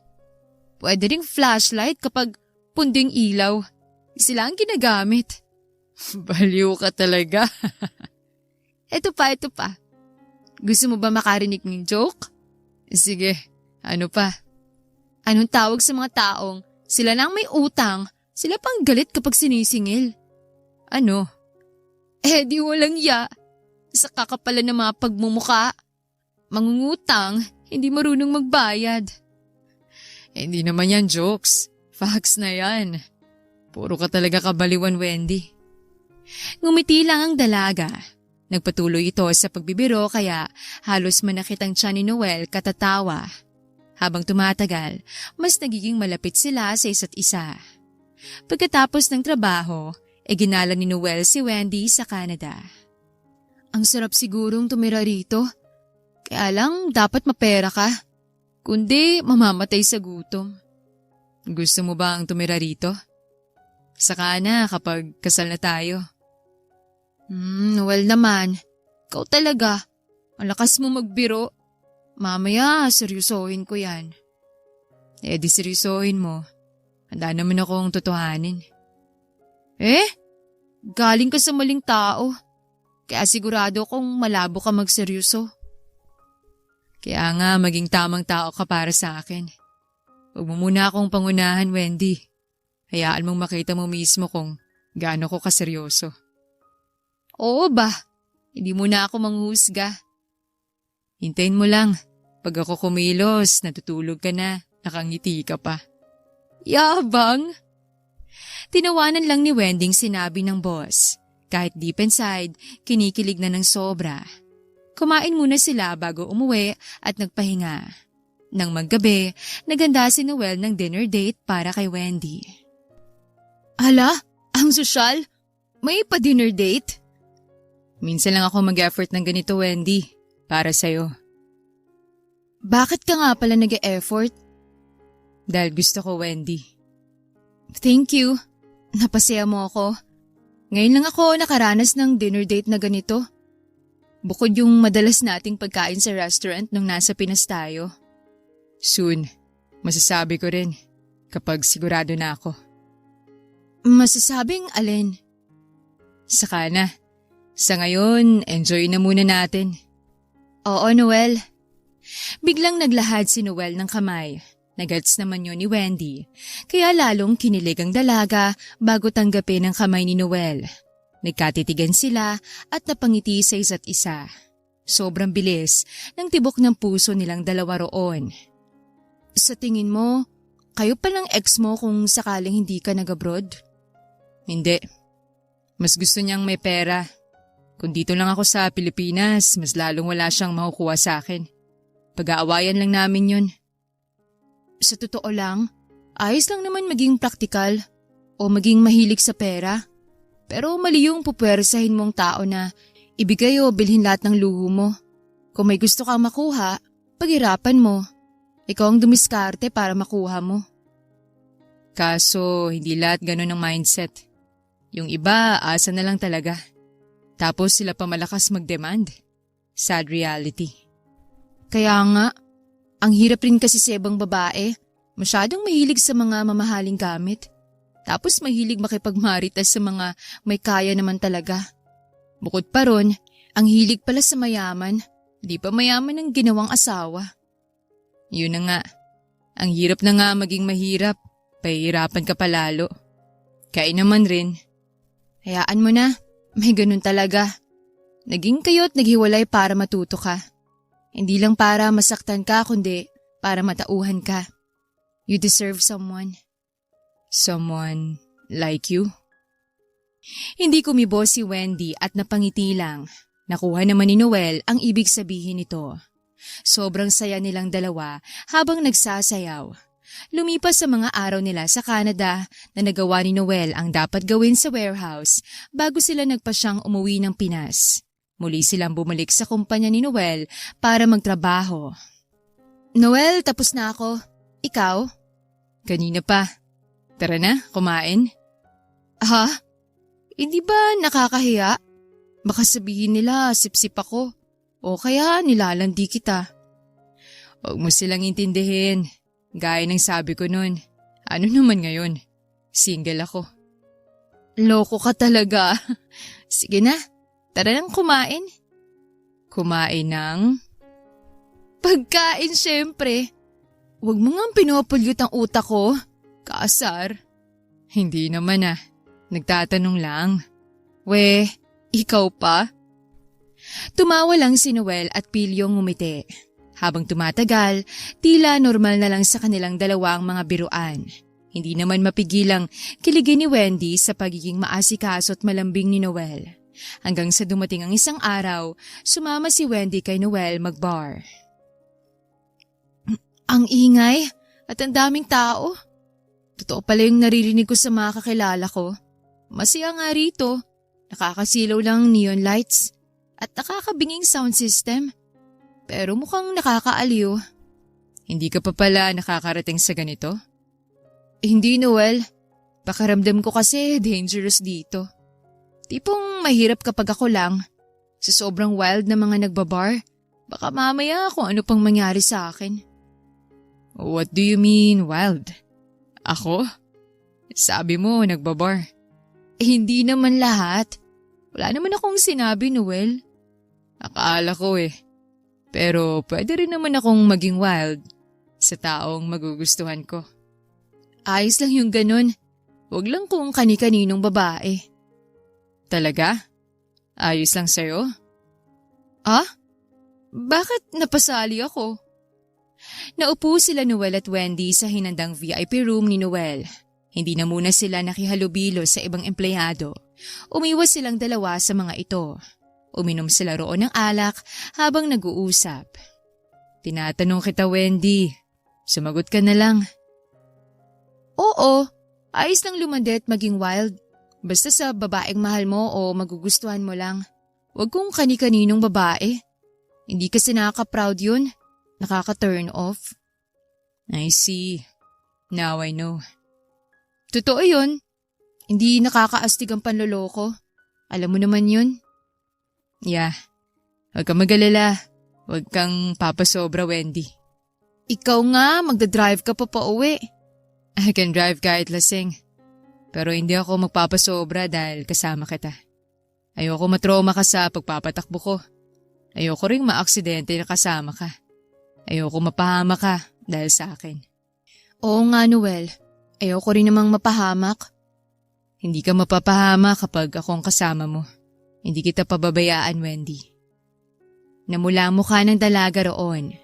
Pwede ring flashlight kapag punding ilaw. Sila ang ginagamit. Baliw ka talaga. Ito pa. Gusto mo ba makarinig ng joke? Sige, ano pa? Anong tawag sa mga taong sila nang may utang, sila pang galit kapag sinisingil? Ano? Di walang ya. Sa kakapalan ng mga pagmumuka. Mangungutang, hindi marunong magbayad. Hindi naman yan jokes. Facts na yan. Puro ka talaga kabaliwan, Wendy. Ngumiti lang ang dalaga. Nagpatuloy ito sa pagbibiro kaya halos manakit ang tiyan ni Noel katatawa. Habang tumatagal, mas nagiging malapit sila sa isa't isa. Pagkatapos ng trabaho, ginala ni Noel si Wendy sa Canada. Ang sarap sigurong tumira rito. Kaya lang dapat mapera ka. Kundi mamamatay sa gutom. Gusto mo ba ang tumira rito? Saka na kapag kasal na tayo. Noel naman. Ikaw talaga. Ang lakas mo magbiro. Mamaya, seryosohin ko yan. Di seryosohin mo. Handa naman akong totohanin. Galing ka sa maling tao. Kaya sigurado kong malabo ka magseryoso. Kaya nga maging tamang tao ka para sa akin. Huwag mo muna akong pangunahan, Wendy. Hayaan mong makita mo mismo kung gaano ko kaseryoso. Oo ba? Hindi mo na ako manghusga. Hintayin mo lang. Pag ako kumilos, natutulog ka na, nakangiti ka pa. Yabang! Tinawanan lang ni Wendy sinabi ng boss. Kahit deep inside, kinikilig na ng sobra. Kumain muna sila bago umuwi at nagpahinga. Nang maggabi, naganda si Noel ng dinner date para kay Wendy. Hala, ang sosyal? May pa-dinner date? Minsan lang ako mag-effort ng ganito, Wendy. Para sa'yo. Bakit ka nga pala nag-e-effort? Dahil gusto ko, Wendy. Thank you. Napasaya mo ako. Ngayon lang ako nakaranas ng dinner date na ganito. Bukod yung madalas nating pagkain sa restaurant nung nasa Pinas tayo. Soon, masasabi ko rin kapag sigurado na ako. Masasabing alin? Saka na. Sa ngayon, enjoy na muna natin. Oo, Noel. Biglang naglahad si Noel ng kamay. Nagets naman yun ni Wendy. Kaya lalong kinilig ang dalaga bago tanggapin ang kamay ni Noel. Nagkatitigan sila at napangiti sa isa't isa. Sobrang bilis ng tibok ng puso nilang dalawa roon. Sa tingin mo, kayo palang ex mo kung sakaling hindi ka nag-abroad? Hindi. Mas gusto niyang may pera. Kung dito lang ako sa Pilipinas, mas lalong wala siyang makukuha sa akin. Pag-aawayan lang namin yun. Sa totoo lang, ayos lang naman maging praktikal o maging mahilig sa pera. Pero mali yung pupwersahin mong tao na ibigay o bilhin lahat ng luho mo. Kung may gusto kang makuha, paghirapan mo. Ikaw ang dumiskarte para makuha mo. Kaso hindi lahat ganun ang mindset. Yung iba, asa na lang talaga. Tapos sila pa malakas mag-demand. Sad reality. Kaya nga, ang hirap rin kasi sa ibang babae. Masyadong mahilig sa mga mamahaling gamit. Tapos mahilig makipagmaritas sa mga may kaya naman talaga. Bukod pa ron, ang hilig pala sa mayaman. Di pa mayaman ang ginawang asawa. Yun na nga. Ang hirap na nga maging mahirap. Pahihirapan ka palalo. Kaya naman rin. Hayaan mo na. May ganun talaga. Naging kayo't naghiwalay para matuto ka. Hindi lang para masaktan ka kundi para matauhan ka. You deserve someone. Someone like you? Hindi kumibo si Wendy at napangiti lang. Nakuha naman ni Noel ang ibig sabihin nito. Sobrang saya nilang dalawa habang nagsasayaw. Lumipas sa mga araw nila sa Canada na nagawa ni Noel ang dapat gawin sa warehouse bago sila nagpasyang umuwi ng Pinas. Muli silang bumalik sa kumpanya ni Noel para magtrabaho. Noel, tapos na ako. Ikaw? Kanina pa. Tara na, kumain. Ha? Hindi ba nakakahiya? Baka sabihin nila sip-sip ako o kaya nilalandi kita. Huwag mo silang intindihin. Gaya ng sabi ko nun. Ano naman ngayon? Single ako. Loko ka talaga. Sige na, tara nang kumain. Kumain ng? Pagkain syempre. Huwag mo nga pinopulyot ang utak ko. Kaasar. Hindi naman ah. Nagtatanong lang. We, ikaw pa? Tumawa lang si Noel at Pilyong ngumiti. Habang tumatagal, tila normal na lang sa kanilang dalawang mga biruan. Hindi naman mapigilang kiligin ni Wendy sa pagiging maasikaso at malambing ni Noel. Hanggang sa dumating ang isang araw, sumama si Wendy kay Noel mag-bar. Ang ingay at ang daming tao. Totoo pala yung naririnig ko sa mga kakilala ko. Masaya nga rito. Nakakasilaw lang neon lights at nakakabinging sound system. Pero mukhang nakakaaliw. Hindi ka pa pala nakakarating sa ganito? Hindi, Noel. Pakaramdam ko kasi dangerous dito. Tipong mahirap kapag ako lang. Sa sobrang wild na mga nagbabar, baka mamaya kung ano pang mangyari sa akin. What do you mean wild? Ako? Sabi mo nagbabar. Hindi naman lahat. Wala naman akong sinabi, Noel. Akala ko eh. Pero pwede rin naman akong maging wild sa taong magugustuhan ko. Ayos lang yung ganun. Huwag lang kung kani-kaninong babae. Talaga? Ayos lang sa'yo? Ah? Bakit napasali ako? Naupo sila Noel at Wendy sa hinandang VIP room ni Noel. Hindi na muna sila nakihalubilo sa ibang empleyado. Umiwas silang dalawa sa mga ito. Uminom sila roon ng alak habang nag-uusap. Tinatanong kita, Wendy. Sumagot ka na lang. Oo, ayos lang lumandet maging wild. Basta sa babaeng mahal mo o magugustuhan mo lang. Huwag kung kani-kaninong babae. Hindi kasi nakaka-proud yun. Nakaka-turn off. I see. Now I know. Totoo yun. Hindi nakakaastig ang panloloko. Alam mo naman yun. Yeah. Huwag kang mag-alala. Huwag kang papasobra, Wendy. Ikaw nga, magdadrive ka pa pauwi. I can drive kahit lasing. Pero hindi ako magpapasobra dahil kasama kita. Ayoko matrauma ka sa pagpapatakbo ko. Ayoko ring maaksidente na kasama ka. Ayoko mapahama ka dahil sa akin. Oo nga, Noel. Ayoko rin namang mapahamak. Hindi ka mapapahama kapag ako ang kasama mo. Hindi kita pababayaan, Wendy. Namula ang mukha ng dalaga roon.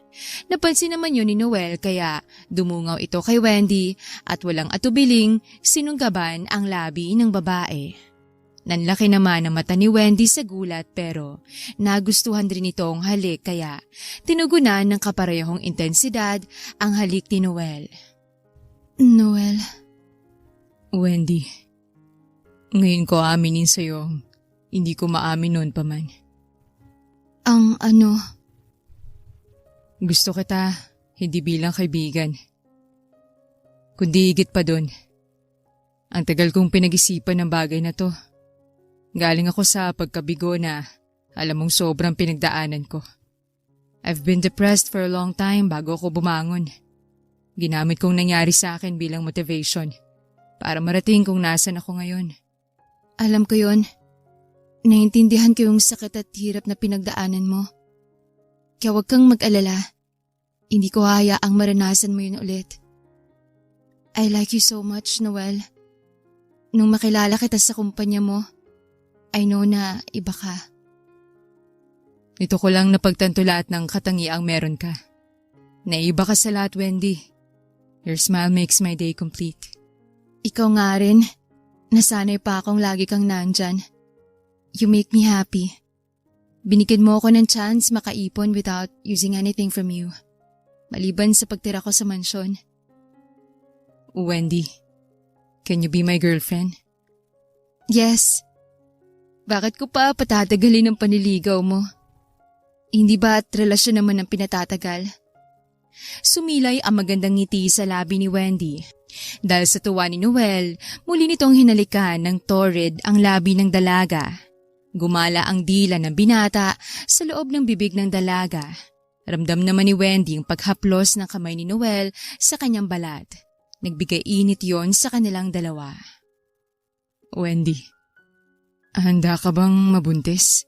Napansin naman yun ni Noel kaya dumungaw ito kay Wendy at walang atubiling sinunggaban ang labi ng babae. Nanlaki naman ang mata ni Wendy sa gulat pero nagustuhan rin itong halik kaya tinugunan ng kaparehong intensidad ang halik ni Noel. Noel. Wendy, ngayon ko aaminin sa'yo, hindi ko maamin noon pa man. Ang ano? Gusto kita, hindi bilang kaibigan. Kundi higit pa doon. Ang tagal kong pinag-isipan ng bagay na to. Galing ako sa pagkabigo na alam mong sobrang pinagdaanan ko. I've been depressed for a long time bago ako bumangon. Ginamit kong nangyari sa akin bilang motivation para marating kung nasan ako ngayon. Alam ko yun. Naintindihan ko yung sakit at hirap na pinagdaanan mo. Kaya huwag kang mag-alala. Hindi ko hayaang maranasan mo yun ulit. I like you so much, Noel. Nung makilala kita sa kumpanya mo, I know na iba ka. Ito ko lang napagtanto lahat ng katangiang meron ka. Naiba ka sa lahat, Wendy. Your smile makes my day complete. Ikaw nga rin. Nasanay pa akong lagi kang nandyan. You make me happy. Binigyan mo ako ng chance makaipon without using anything from you. Maliban sa pagtira ko sa mansyon. Wendy, can you be my girlfriend? Yes. Bakit ko pa patatagalin ang paniligaw mo? Hindi ba't relasyon naman ang pinatatagal? Sumilay ang magandang ngiti sa labi ni Wendy. Dahil sa tuwa ni Noel, muli nitong hinalikan ng torrid ang labi ng dalaga. Gumala ang dila ng binata sa loob ng bibig ng dalaga. Ramdam naman ni Wendy ang paghaplos ng kamay ni Noel sa kanyang balat. Nagbigay init yon sa kanilang dalawa. Wendy, handa ka bang mabuntis?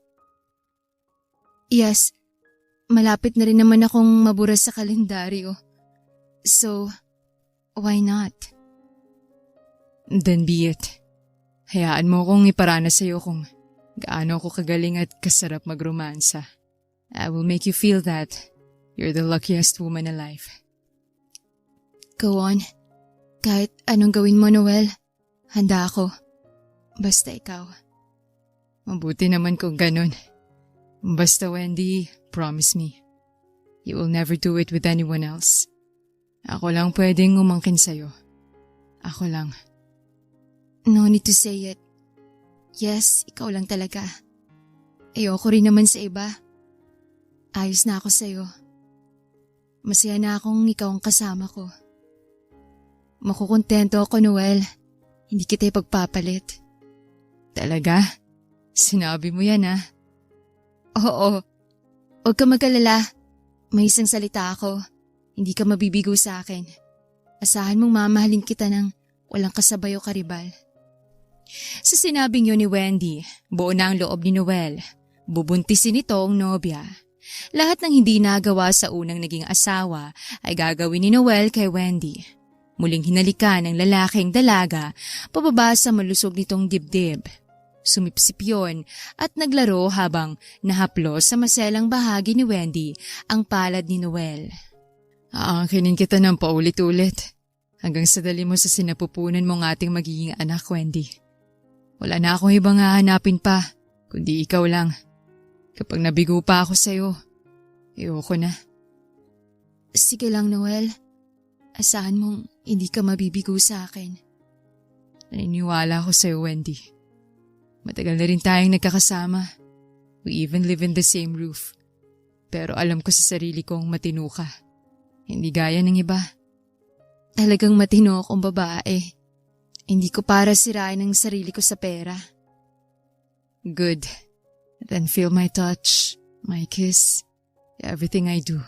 Yes. Malapit na rin naman akong mabura sa kalendaryo. So, why not? Then be it. Hayaan mo kong iparana sa'yo kung gaano ako kagaling at kasarap magromansa. I will make you feel that you're the luckiest woman alive. Go on. Kahit anong gawin mo, Noel, handa ako. Basta ikaw. Mabuti naman kung ganun. Basta Wendy, promise me. You will never do it with anyone else. Ako lang pwedeng umangkin sa'yo. Ako lang. No need to say it. Yes, ikaw lang talaga. Ayoko rin naman sa iba. Ayos na ako sa'yo. Masaya na akong ikaw ang kasama ko. Makukontento ako, Noel. Hindi kita ipagpapalit. Talaga? Sinabi mo yan, ha? Oo. Huwag ka mag-alala. May isang salita ako. Hindi ka mabibigo sa akin. Asahan mong mamahalin kita ng walang kasabay o karibal. Sa sinabing yun ni Wendy, buo na ang loob ni Noel. Bubuntisin ito ang nobya. Lahat ng hindi nagawa sa unang naging asawa ay gagawin ni Noel kay Wendy. Muling hinalikan ng lalaking dalaga pababa sa malusog nitong dibdib. Sumipsip yun at naglaro habang nahaplos sa maselang bahagi ni Wendy ang palad ni Noel. Aangkinin kita ng paulit-ulit hanggang sa dali mo sa sinapupunan mong ating magiging anak, Wendy. Wala na akong ibang hahanapin pa, kundi ikaw lang. Kapag nabigo pa ako sa'yo, ayoko na. Sige lang, Noel. Asahan mong hindi ka mabibigo sa akin. Naniniwala ako sa'yo, Wendy. Matagal na rin tayong nagkakasama. We even live in the same roof. Pero alam ko sa sarili kong matino ka. Hindi gaya ng iba. Talagang matino akong babae. Hindi ko para sirain ang sarili ko sa pera. Good. Then feel my touch, my kiss, everything I do.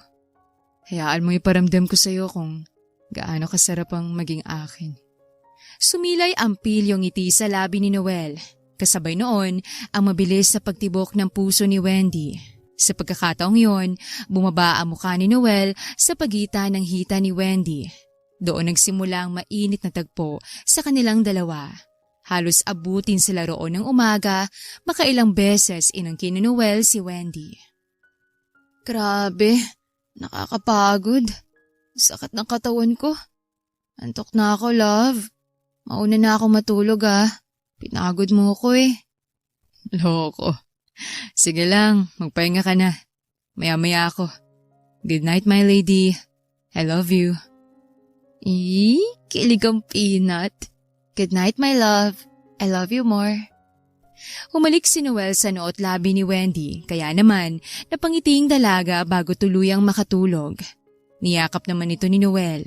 Hayaan mo iparamdam ko sa'yo kung gaano kasarap ang maging akin. Sumilay ang pilyong ngiti sa labi ni Noel. Kasabay noon ang mabilis na pagtibok ng puso ni Wendy. Sa pagkakataong yon, bumaba ang mukha ni Noel sa pagitan ng hita ni Wendy. Doon nagsimula ang mainit na tagpo sa kanilang dalawa. Halos abutin sila roon ng umaga, makailang beses inangkin ni Noel si Wendy. Grabe, nakakapagod. Sakit ng katawan ko. Antok na ako, love. Mauna na ako matulog Pinagod mo ko Loko. Sige lang, magpahinga ka na. Maya-maya ako. Good night, my lady. I love you. Kilig ang peanut. Good night, my love. I love you more. Humalik si Noel sa noot labi ni Wendy, kaya naman napangiting dalaga bago tuluyang makatulog. Niyakap naman ito ni Noel.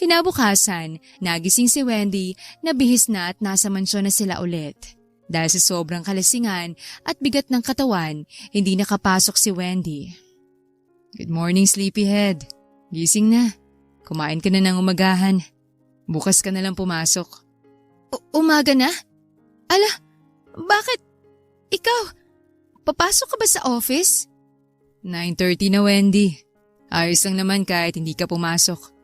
Kinabukasan, nagising si Wendy na bihis na at nasa mansyon na sila ulit. Dahil sa sobrang kalasingan at bigat ng katawan, hindi nakapasok si Wendy. Good morning, sleepyhead. Gising na. Kumain ka na ng umagahan. Bukas ka na lang pumasok. Umaga na? Ala, bakit? Ikaw, papasok ka ba sa office? 9:30 na, Wendy. Ayos lang naman kahit hindi ka pumasok.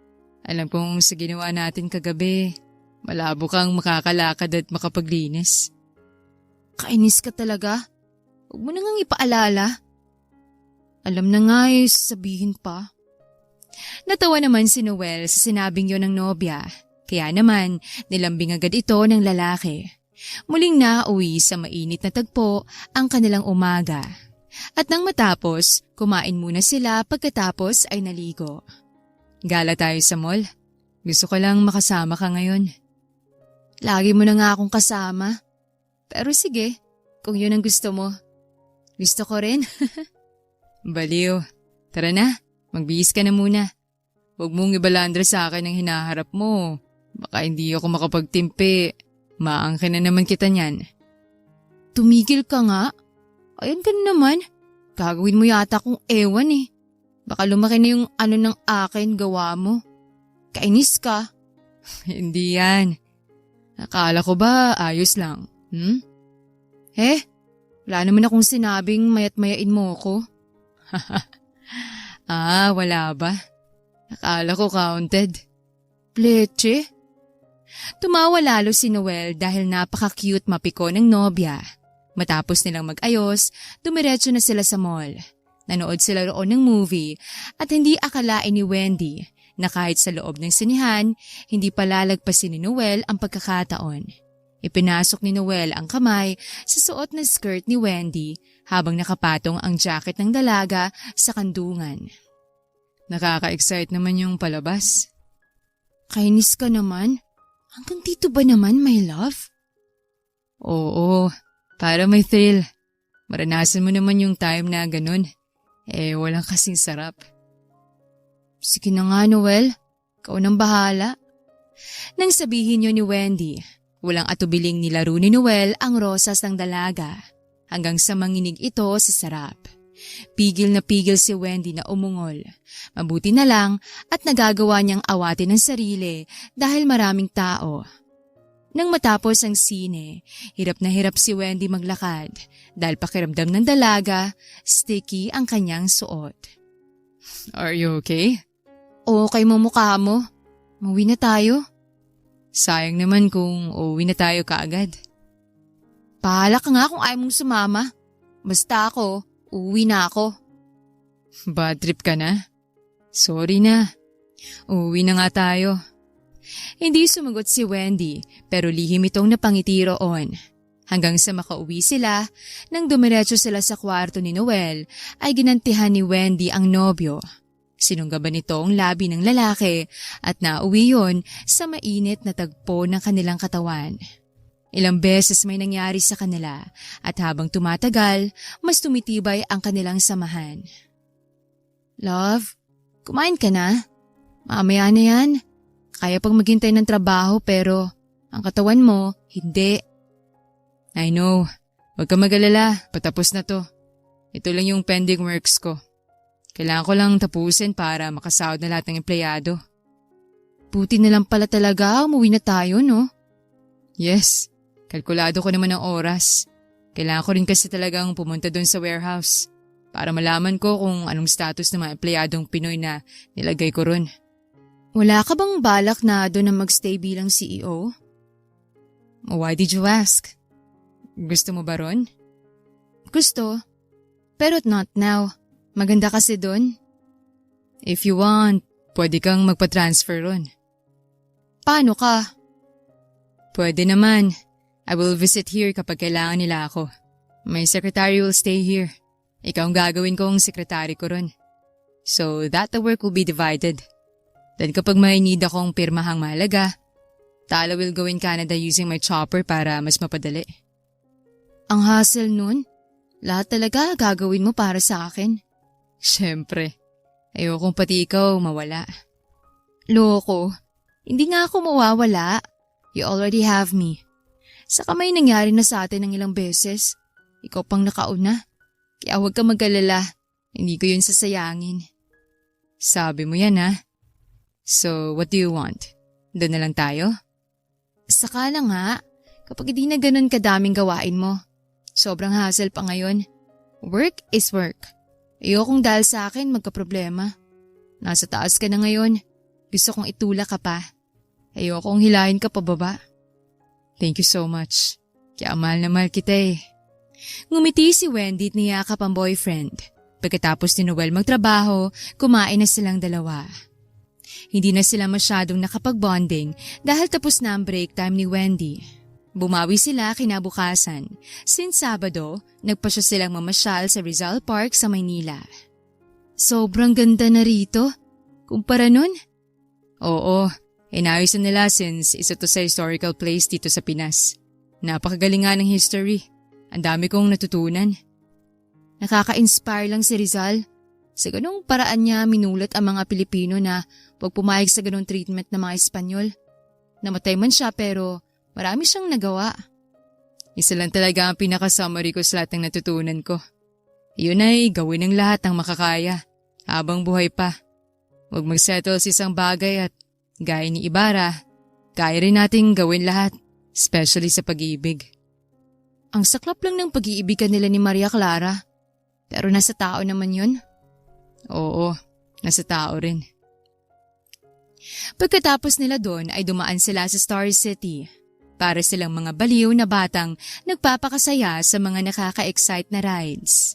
Alam kong sa ginawa natin kagabi, malabo kang makakalakad at makapaglinis. Kainis ka talaga. Huwag mo nang ipaalala. Alam na nga sasabihin pa. Natawa naman si Noel sa sinabing yon ng nobya, kaya naman nilambing agad ito ng lalaki. Muling nauwi sa mainit na tagpo ang kanilang umaga. At nang matapos, kumain muna sila pagkatapos ay naligo. Gala tayo sa mall. Gusto ko lang makasama ka ngayon. Lagi mo na nga akong kasama. Pero sige, kung yun ang gusto mo. Gusto ko rin. Baliw. Tara na, magbihis ka na muna. Huwag mong ibalandra sa akin ang hinaharap mo. Baka hindi ako makapagtimpi. Maangkin na naman kita niyan. Tumigil ka nga. Ayun ka na naman. Gagawin mo yata kung ewan Baka lumaki na yung ng akin gawa mo. Kainis ka. Hindi yan. Akala ko ba ayos lang? Wala naman akong sinabing mayat-mayain mo ko. Wala ba? Akala ko counted. Pleche? Tumawa lalo si Noel dahil napaka-cute mapiko ng nobya. Matapos nilang mag-ayos, dumiretso na sila sa mall. Nanood sila roon ng movie at hindi akalain ni Wendy na kahit sa loob ng sinihan, hindi palalagpasin ni Noel ang pagkakataon. Ipinasok ni Noel ang kamay sa suot na skirt ni Wendy habang nakapatong ang jacket ng dalaga sa kandungan. Nakaka-excite naman yung palabas. Kainis ka naman? Hanggang dito ba naman, my love? Oo, para may thrill. Maranasan mo naman yung time na ganun. Walang kasing sarap. Sige na nga, Noel. Ikaw nang bahala. Nang sabihin yun ni Wendy, walang atubiling nilaro ni Noel ang rosas ng dalaga hanggang sa manginig ito sa sarap. Pigil na pigil si Wendy na umungol. Mabuti na lang at nagagawa niyang awatin ang sarili dahil maraming tao. Nang matapos ang sine, hirap na hirap si Wendy maglakad dahil pakiramdam ng dalaga, sticky ang kanyang suot. Are you okay? Okay mo mukha mo. Mauwi na tayo. Sayang naman kung uuwi na tayo kaagad. Bahala ka nga kung ayaw mong sumama. Basta ako, uuwi na ako. Bad trip ka na? Sorry na. Uuwi na nga tayo. Hindi sumagot si Wendy pero lihim itong napangiti roon. Hanggang sa makauwi sila, nang dumiretso sila sa kwarto ni Noel, ay ginantihan ni Wendy ang nobyo. Sinunggaban nito ang labi ng lalaki at nauwi yon sa mainit na tagpo ng kanilang katawan. Ilang beses may nangyari sa kanila at habang tumatagal, mas tumitibay ang kanilang samahan. Love, kumain ka na? Mamaya na yan. Kaya pang maghintay ng trabaho pero ang katawan mo, hindi. I know. Huwag ka mag-alala. Patapos na to. Ito lang yung pending works ko. Kailangan ko lang tapusin para makasahod na lahat ng empleyado. Buti na lang pala talaga. Umuwi na tayo, no? Yes. Kalkulado ko naman ang oras. Kailangan ko rin kasi talagang pumunta doon sa warehouse. para malaman ko kung anong status ng mga empleyadong Pinoy na nilagay ko ron. Wala ka bang balak na doon na magstay bilang CEO? Why did you ask? Gusto mo ba ron? Gusto. Pero not now. Maganda kasi doon. If you want, pwede kang magpa-transfer ron. Paano ka? Pwede naman. I will visit here kapag kailangan nila ako. My secretary will stay here. Ikaw ang gagawin kong sekretary ko ron. So that the work will be divided. Then kapag may need akong pirmahang mahalaga, Tala will go in Canada using my chopper para mas mapadali. Ang hassle nun? Lahat talaga gagawin mo para sa akin? Siyempre. Ayokong pati ikaw mawala. Loko. Hindi nga ako mawawala. You already have me. Saka may nangyari na sa atin ng ilang beses. Ikaw pang nakauna. Kaya huwag ka mag-alala. Hindi ko yun sasayangin. Sabi mo yan, ha? So, what do you want? Doon na lang tayo? Saka lang nga. Kapag hindi na ganun kadaming gawain mo. Sobrang hassle pa ngayon. Work is work. Ayokong dahil sa akin magkaproblema. Nasa taas ka na ngayon. Gusto kong itulak ka pa. Ayokong hilahin ka pababa. Thank you so much. Kaya mahal na mahal kita eh. Ngumiti si Wendy at niyakap ang boyfriend. Pagkatapos ni Noel magtrabaho, kumain na silang dalawa. Hindi na sila masyadong nakapag-bonding dahil tapos na ang break time ni Wendy. Bumawi sila kinabukasan. Since Sabado, nagpasya silang mamasyal sa Rizal Park sa Maynila. Sobrang ganda na rito. Kumpara nun? Oo, inayos na nila since isa to sa historical place dito sa Pinas. Napakagaling nga ng history. Ang dami kong natutunan. Nakaka-inspire lang si Rizal. Sa ganung paraan niya minulat ang mga Pilipino na huwag pumayag sa ganung treatment ng mga Espanyol. Namatay man siya pero marami siyang nagawa. Isa lang talaga ang pinaka-summary ko sa lahat ng natutunan ko. Yun ay gawin ng lahat ng makakaya habang buhay pa. Huwag mag-settle sa isang bagay at gaya ni Ibarra, kaya rin nating gawin lahat, especially sa pag-ibig. Ang saklap lang ng pag-iibigan nila ni Maria Clara. Pero nasa tao naman yun. Oo, nasa tao rin. Pagkatapos nila doon ay dumaan sila sa Star City. Para silang mga baliw na batang nagpapakasaya sa mga nakaka-excite na rides.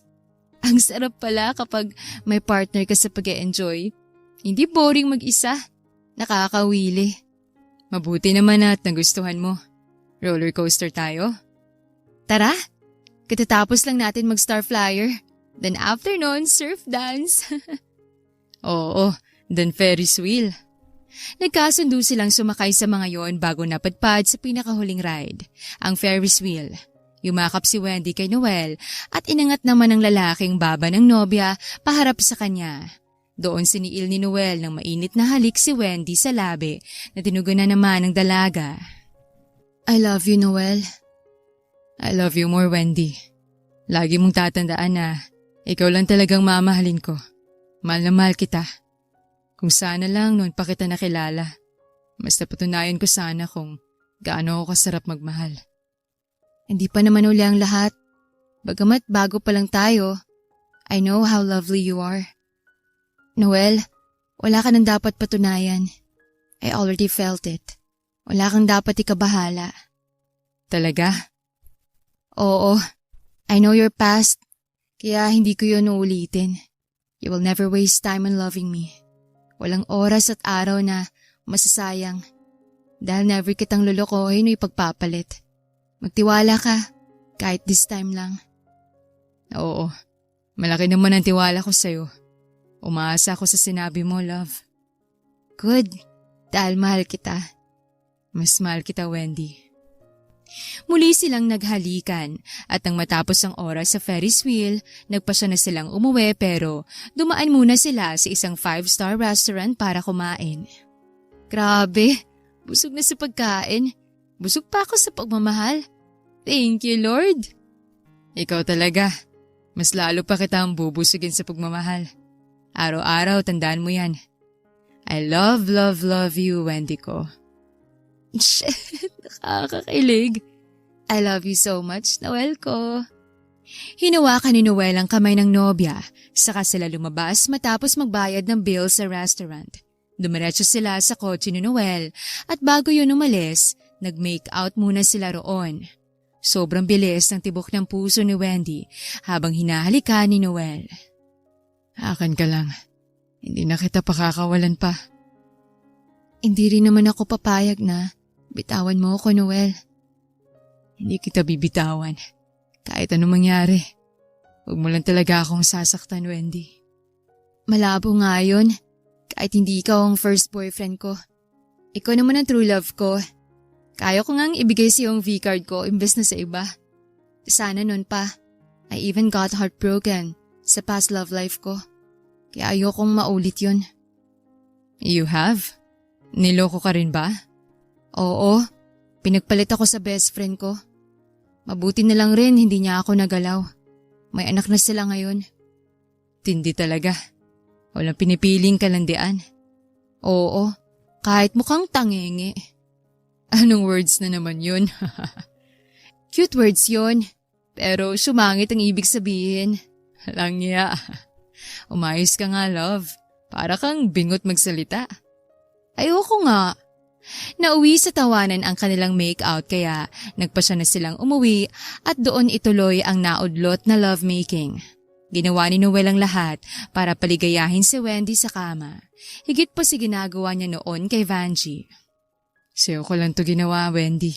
Ang sarap pala kapag may partner ka sa pag-e-enjoy. Hindi boring mag-isa. Nakakawili. Mabuti naman at nagustuhan mo. Roller coaster tayo? Tara! Katatapos lang natin mag-Star Flyer. Then after nun, surf dance. Oo, then Ferris wheel. Nagkasundo silang sumakay sa mga yon bago napadpad sa pinakahuling ride, ang Ferris wheel. Yumakap si Wendy kay Noel at inangat naman ng lalaking baba ng nobya paharap sa kanya. Doon siniil ni Noel ng mainit na halik si Wendy sa labi na tinugunan naman ng dalaga. I love you, Noel. I love you more, Wendy. Lagi mong tatandaan na ikaw lang talagang mamahalin ko. Mahal na mahal kita. Kung sana lang noon pa kita nakilala, mas napatunayan ko sana kung gaano ako kasarap magmahal. Hindi pa naman uli ang lahat. Bagamat bago pa lang tayo, I know how lovely you are. Noel, wala ka nang dapat patunayan. I already felt it. Wala kang dapat ikabahala. Talaga? Oo, I know your past, kaya hindi ko yun uulitin. You will never waste time on loving me. Walang oras at araw na masasayang. Dahil never kitang lulukohin o ipagpapalit. Magtiwala ka, kahit this time lang. Oo, malaki naman ang tiwala ko sa'yo. Umaasa ako sa sinabi mo, love. Good, dahil mahal kita. Mas mahal kita, Wendy. Muli silang naghalikan at nang matapos ang oras sa Ferris wheel, nagpasya na silang umuwi pero dumaan muna sila sa isang 5-star restaurant para kumain. Grabe, busog na sa pagkain. Busog pa ako sa pagmamahal. Thank you, Lord. Ikaw talaga. Mas lalo pa kitang bubusugin sa pagmamahal. Araw-araw tandaan mo yan. I love, love, love you, Wendy ko. Shit, nakakakilig. I love you so much, Noel ko. Hinawakan ni Noel ang kamay ng nobya, saka sila lumabas matapos magbayad ng bill sa restaurant. Dumiretso sila sa kotse ni Noel at bago yun umalis, nag-make out muna sila roon. Sobrang bilis ng tibok ng puso ni Wendy habang hinahalikan ni Noel. Akin ka lang. Hindi na kita pakakawalan pa. Hindi rin naman ako papayag na bitawan mo ako, Noel. Hindi kita bibitawan. Kahit anong mangyari. Huwag mo lang talaga akong sasaktan, Wendy. Malabo nga yun. Kahit hindi ikaw ang first boyfriend ko. Ikaw naman ang true love ko. Kaya ko ngang ibigay sa yung V-card ko imbes na sa iba. Sana nun pa. I even got heartbroken sa past love life ko. Kaya ayokong maulit yun. You have? Niloko ka rin ba? Oo. Pinagpalit ako sa best friend ko. Mabuti na lang rin hindi niya ako nagalaw. May anak na sila ngayon. Tindi talaga. Walang pinipiling kalandian. Oo. Kahit mukhang tangenge. Anong words na naman yun? Cute words yun. Pero sumangit ang ibig sabihin. Langya. Umayos ka nga, love. Para kang bingot magsalita. Ayoko nga. Nauwi sa tawanan ang kanilang make-out kaya nagpasya na silang umuwi at doon ituloy ang naudlot na lovemaking. Ginawa ni Noel ang lahat para paligayahin si Wendy sa kama. Higit pa si ginagawa niya noon kay Vanjie. Sa'yo ko lang to ginawa, Wendy.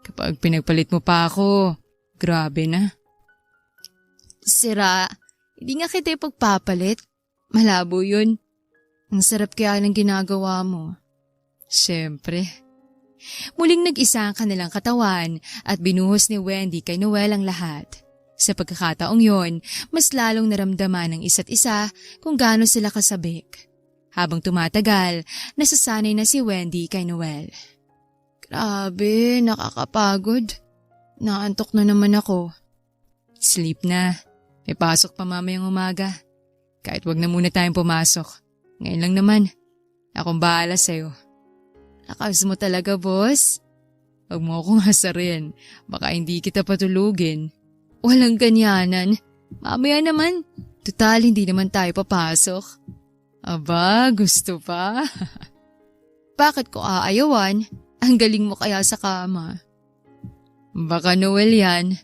Kapag pinagpalit mo pa ako, grabe na. Sira, hindi nga kita ipagpapalit. Malabo yun. Ang sarap kaya ng ginagawa mo. Siyempre. Muling nag-isa ang kanilang katawan at binuhos ni Wendy kay Noel ang lahat. Sa pagkakataong yon, mas lalong naramdaman ng isa't isa kung gaano sila kasabik. Habang tumatagal, nasasanay na si Wendy kay Noel. Grabe, nakakapagod. Naantok na naman ako. Sleep na. May pasok pa mamayang umaga. Kahit wag na muna tayong pumasok. Ngayon lang naman. Akong bahala sa'yo. Lakas mo talaga, boss. Huwag mo akong hasarin. Baka hindi kita patulugin. Walang ganyanan. Mamaya naman. Total, hindi naman tayo papasok. Aba, gusto pa? Bakit ko aayawan? Ang galing mo kaya sa kama. Baka Noel yan.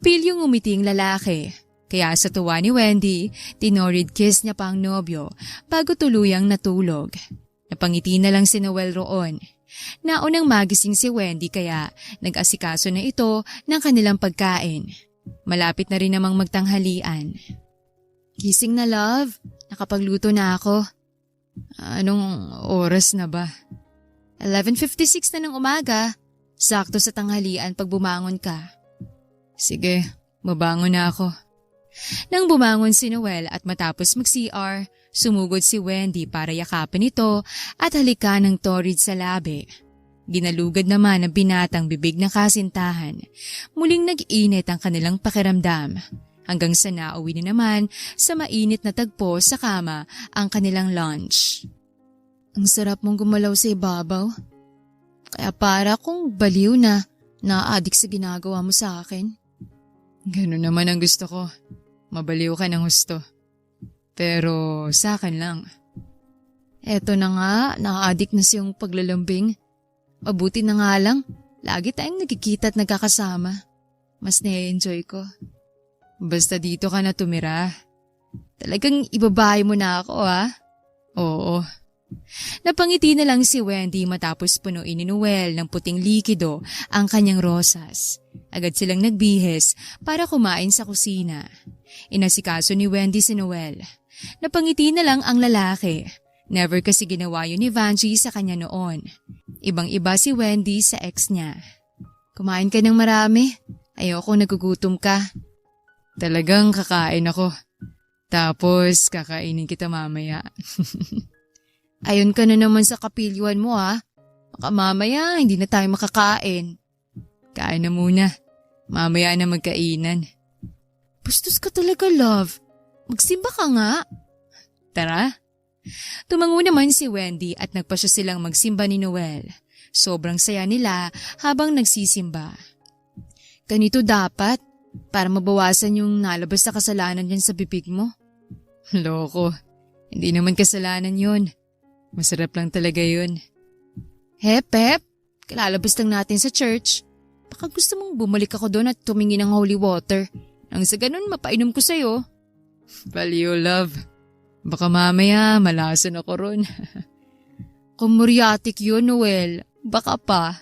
Pilyong umiting lalaki. Kaya sa tuwa ni Wendy, tinorid kiss niya pa ang nobyo bago tuluyang natulog. Napangiti na lang si Noel roon. Naunang magising si Wendy kaya nag-asikaso na ito ng kanilang pagkain. Malapit na rin namang magtanghalian. Gising na, love. Nakapagluto na ako. Anong oras na ba? 11:56 na ng umaga. Sakto sa tanghalian pag bumangon ka. Sige, mabangon na ako. Nang bumangon si Noel at matapos mag-CR, sumugod si Wendy para yakapin ito at halikan ng torrid sa labi. Ginalugad naman ang binatang bibig ng kasintahan. Muling nag-init ang kanilang pakiramdam. Hanggang sa nauwi na naman sa mainit na tagpo sa kama ang kanilang lunch. Ang sarap mong gumalaw sa ibabaw. Kaya para kung baliw na na-addict sa ginagawa mo sa akin. Ganun naman ang gusto ko. Mabaliw ka ng husto. Pero sa akin lang. Eto na nga, na-addict na siyang paglalambing. Mabuti na nga lang, lagi tayong nagkikita at nagkakasama. Mas na-enjoy ko. Basta dito ka na tumira. Talagang ibabahay mo na ako, ha? Oo. Napangiti na lang si Wendy matapos punuin ni Noel ng puting likido ang kanyang rosas. Agad silang nagbihis para kumain sa kusina. Inasikaso ni Wendy si Noel. Napangiti na lang ang lalaki. Never kasi ginawa yun ni Vanjie sa kanya noon. Ibang-iba si Wendy sa ex niya. Kumain ka ng marami. Ayoko nagugutom ka. Talagang kakain ako. Tapos kakainin kita mamaya. Ayon ka na naman sa kapilyuan mo, ha? Baka mamaya hindi na tayo makakain. Kain na muna. Mamaya na magkainan. Bastos ka talaga, love. Magsimba ka nga. Tara. Tumango naman si Wendy at nagpasya silang magsimba ni Noel. Sobrang saya nila habang nagsisimba. Ganito dapat. Para mabawasan yung nalabas na kasalanan yan sa bibig mo. Loko. Hindi naman kasalanan yun. Masarap lang talaga yun. Pep. Kalalabas lang natin sa church. Baka gusto mong bumalik ako doon at tumingin ng holy water. Nang sa ganun, mapainom ko sa'yo. Baliw, love. Baka mamaya malason ako ron. Kung muriatic yun, Noel. Baka pa.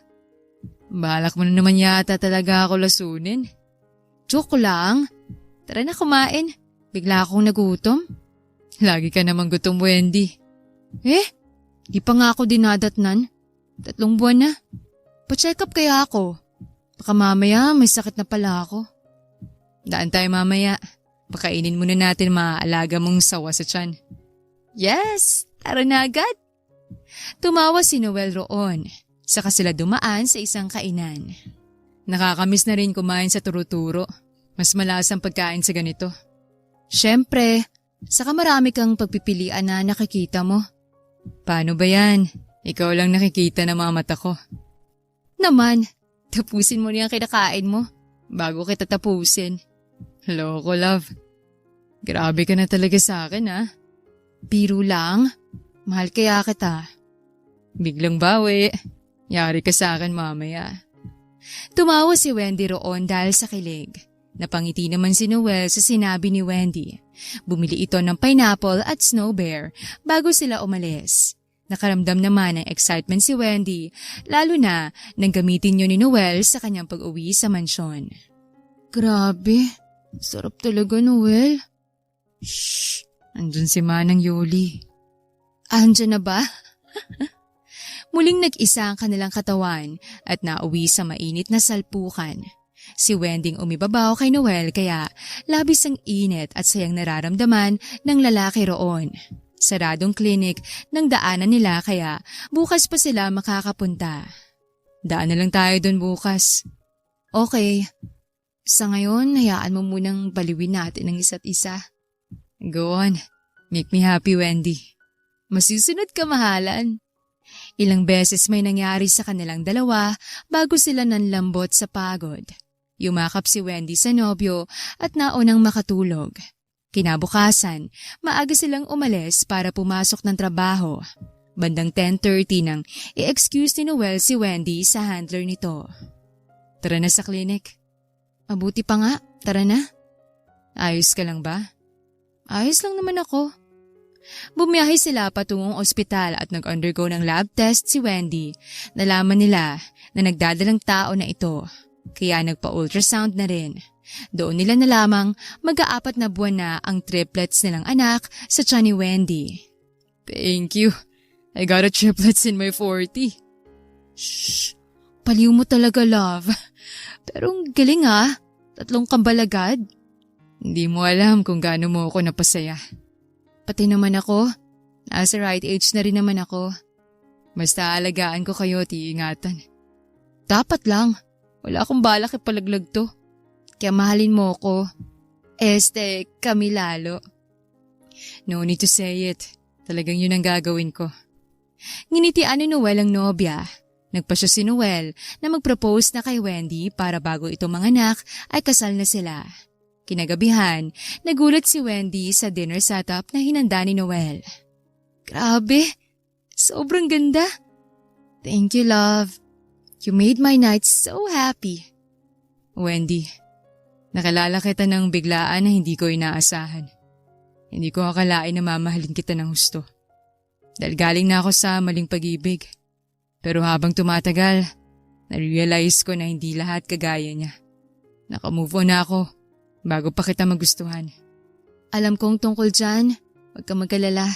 Balak mo na naman yata talaga ako lasunin. Joke lang. Tara na kumain. Bigla akong nagutom. Lagi ka namang gutom, Wendy. Di pa nga ako dinadatnan. 3 buwan na. Pa-check up kaya ako. Baka mamaya may sakit na pala ako. Daan tayo mamaya. Pakainin muna natin maaalaga mong sawa sa tiyan. Yes! Tara na agad. Tumawa si Noel roon. Saka sila dumaan sa isang kainan. Nakakamiss na rin kumain sa turo-turo. Mas malasang pagkain sa ganito. Siyempre, saka marami kang pagpipilian na nakikita mo. Paano ba yan? Ikaw lang nakikita ng mga mata ko. Naman, tapusin mo na yung kinakain mo bago kita tapusin. Loko, love. Grabe ka na talaga sa akin, ha? Biro lang. Mahal kaya kita. Biglang bawi. Yari ka sa akin mamaya. Tumawa si Wendy roon dahil sa kilig. Napangiti naman si Noel sa sinabi ni Wendy. Bumili ito ng pineapple at snow bear bago sila umalis. Nakaramdam naman ng excitement si Wendy, lalo na nang gamitin yun ni Noel sa kanyang pag-uwi sa mansyon. Grabe, sarap talaga, Noel. Shh, andun si Manang Yoli. Andyan na ba? Muling nag-isa ang kanilang katawan at nauwi sa mainit na salpukan. Si Wendy umibabaw kay Noel kaya labis ang init at sayang nararamdaman ng lalaki roon. Saradong klinik ng daanan nila kaya bukas pa sila makakapunta. Daan na lang tayo doon bukas. Okay. Sa ngayon, hayaan mo munang baliwin natin ang isa't isa. Go on. Make me happy, Wendy. Masusunod ka, mahalan. Ilang beses may nangyari sa kanilang dalawa bago sila nanlambot sa pagod. Yumakap si Wendy sa nobyo at naunang makatulog. Kinabukasan, maaga silang umalis para pumasok ng trabaho. Bandang 10:30 nang i-excuse ni Noel si Wendy sa handler nito. Tara na sa klinik. Mabuti pa nga, tara na. Ayos ka lang ba? Ayos lang naman ako. Bumiyahe sila patungong ospital at nag-undergo ng lab test si Wendy. Nalaman nila na nagdadalang tao na ito. Kaya nagpa-ultrasound na rin. Doon nila nalamang mag-4 na buwan na ang triplets nilang anak sa tiyan ni Wendy. Thank you. I got a triplets in my 40. Shh! Paliw mo talaga, love. Pero ang galing 3 kambalagad. Hindi mo alam kung gaano mo ako napasaya. Pati naman ako. Nasa right age na rin naman ako. Basta alagaan ko kayo at iingatan. Dapat lang. Wala akong balak ipalaglag to. Kaya mahalin mo ko. Kami lalo. No need to say it. Talagang yun ang gagawin ko. Nginitian ni Noel ang nobya. Nagpasya si Noel na mag-propose na kay Wendy para bago ito manganak ay kasal na sila. Kinagabihan, nagulat si Wendy sa dinner setup na hinanda ni Noel. Grabe! Sobrang ganda! Thank you, love. You made my night so happy. Wendy, nakalala kita ng biglaan na hindi ko inaasahan. Hindi ko akalain na mamahalin kita ng husto. Dahil galing na ako sa maling pag-ibig. Pero habang tumatagal, na-realize ko na hindi lahat kagaya niya. Nakamove on na ako bago pa kita magustuhan. Alam kong tungkol dyan, huwag ka magkalala.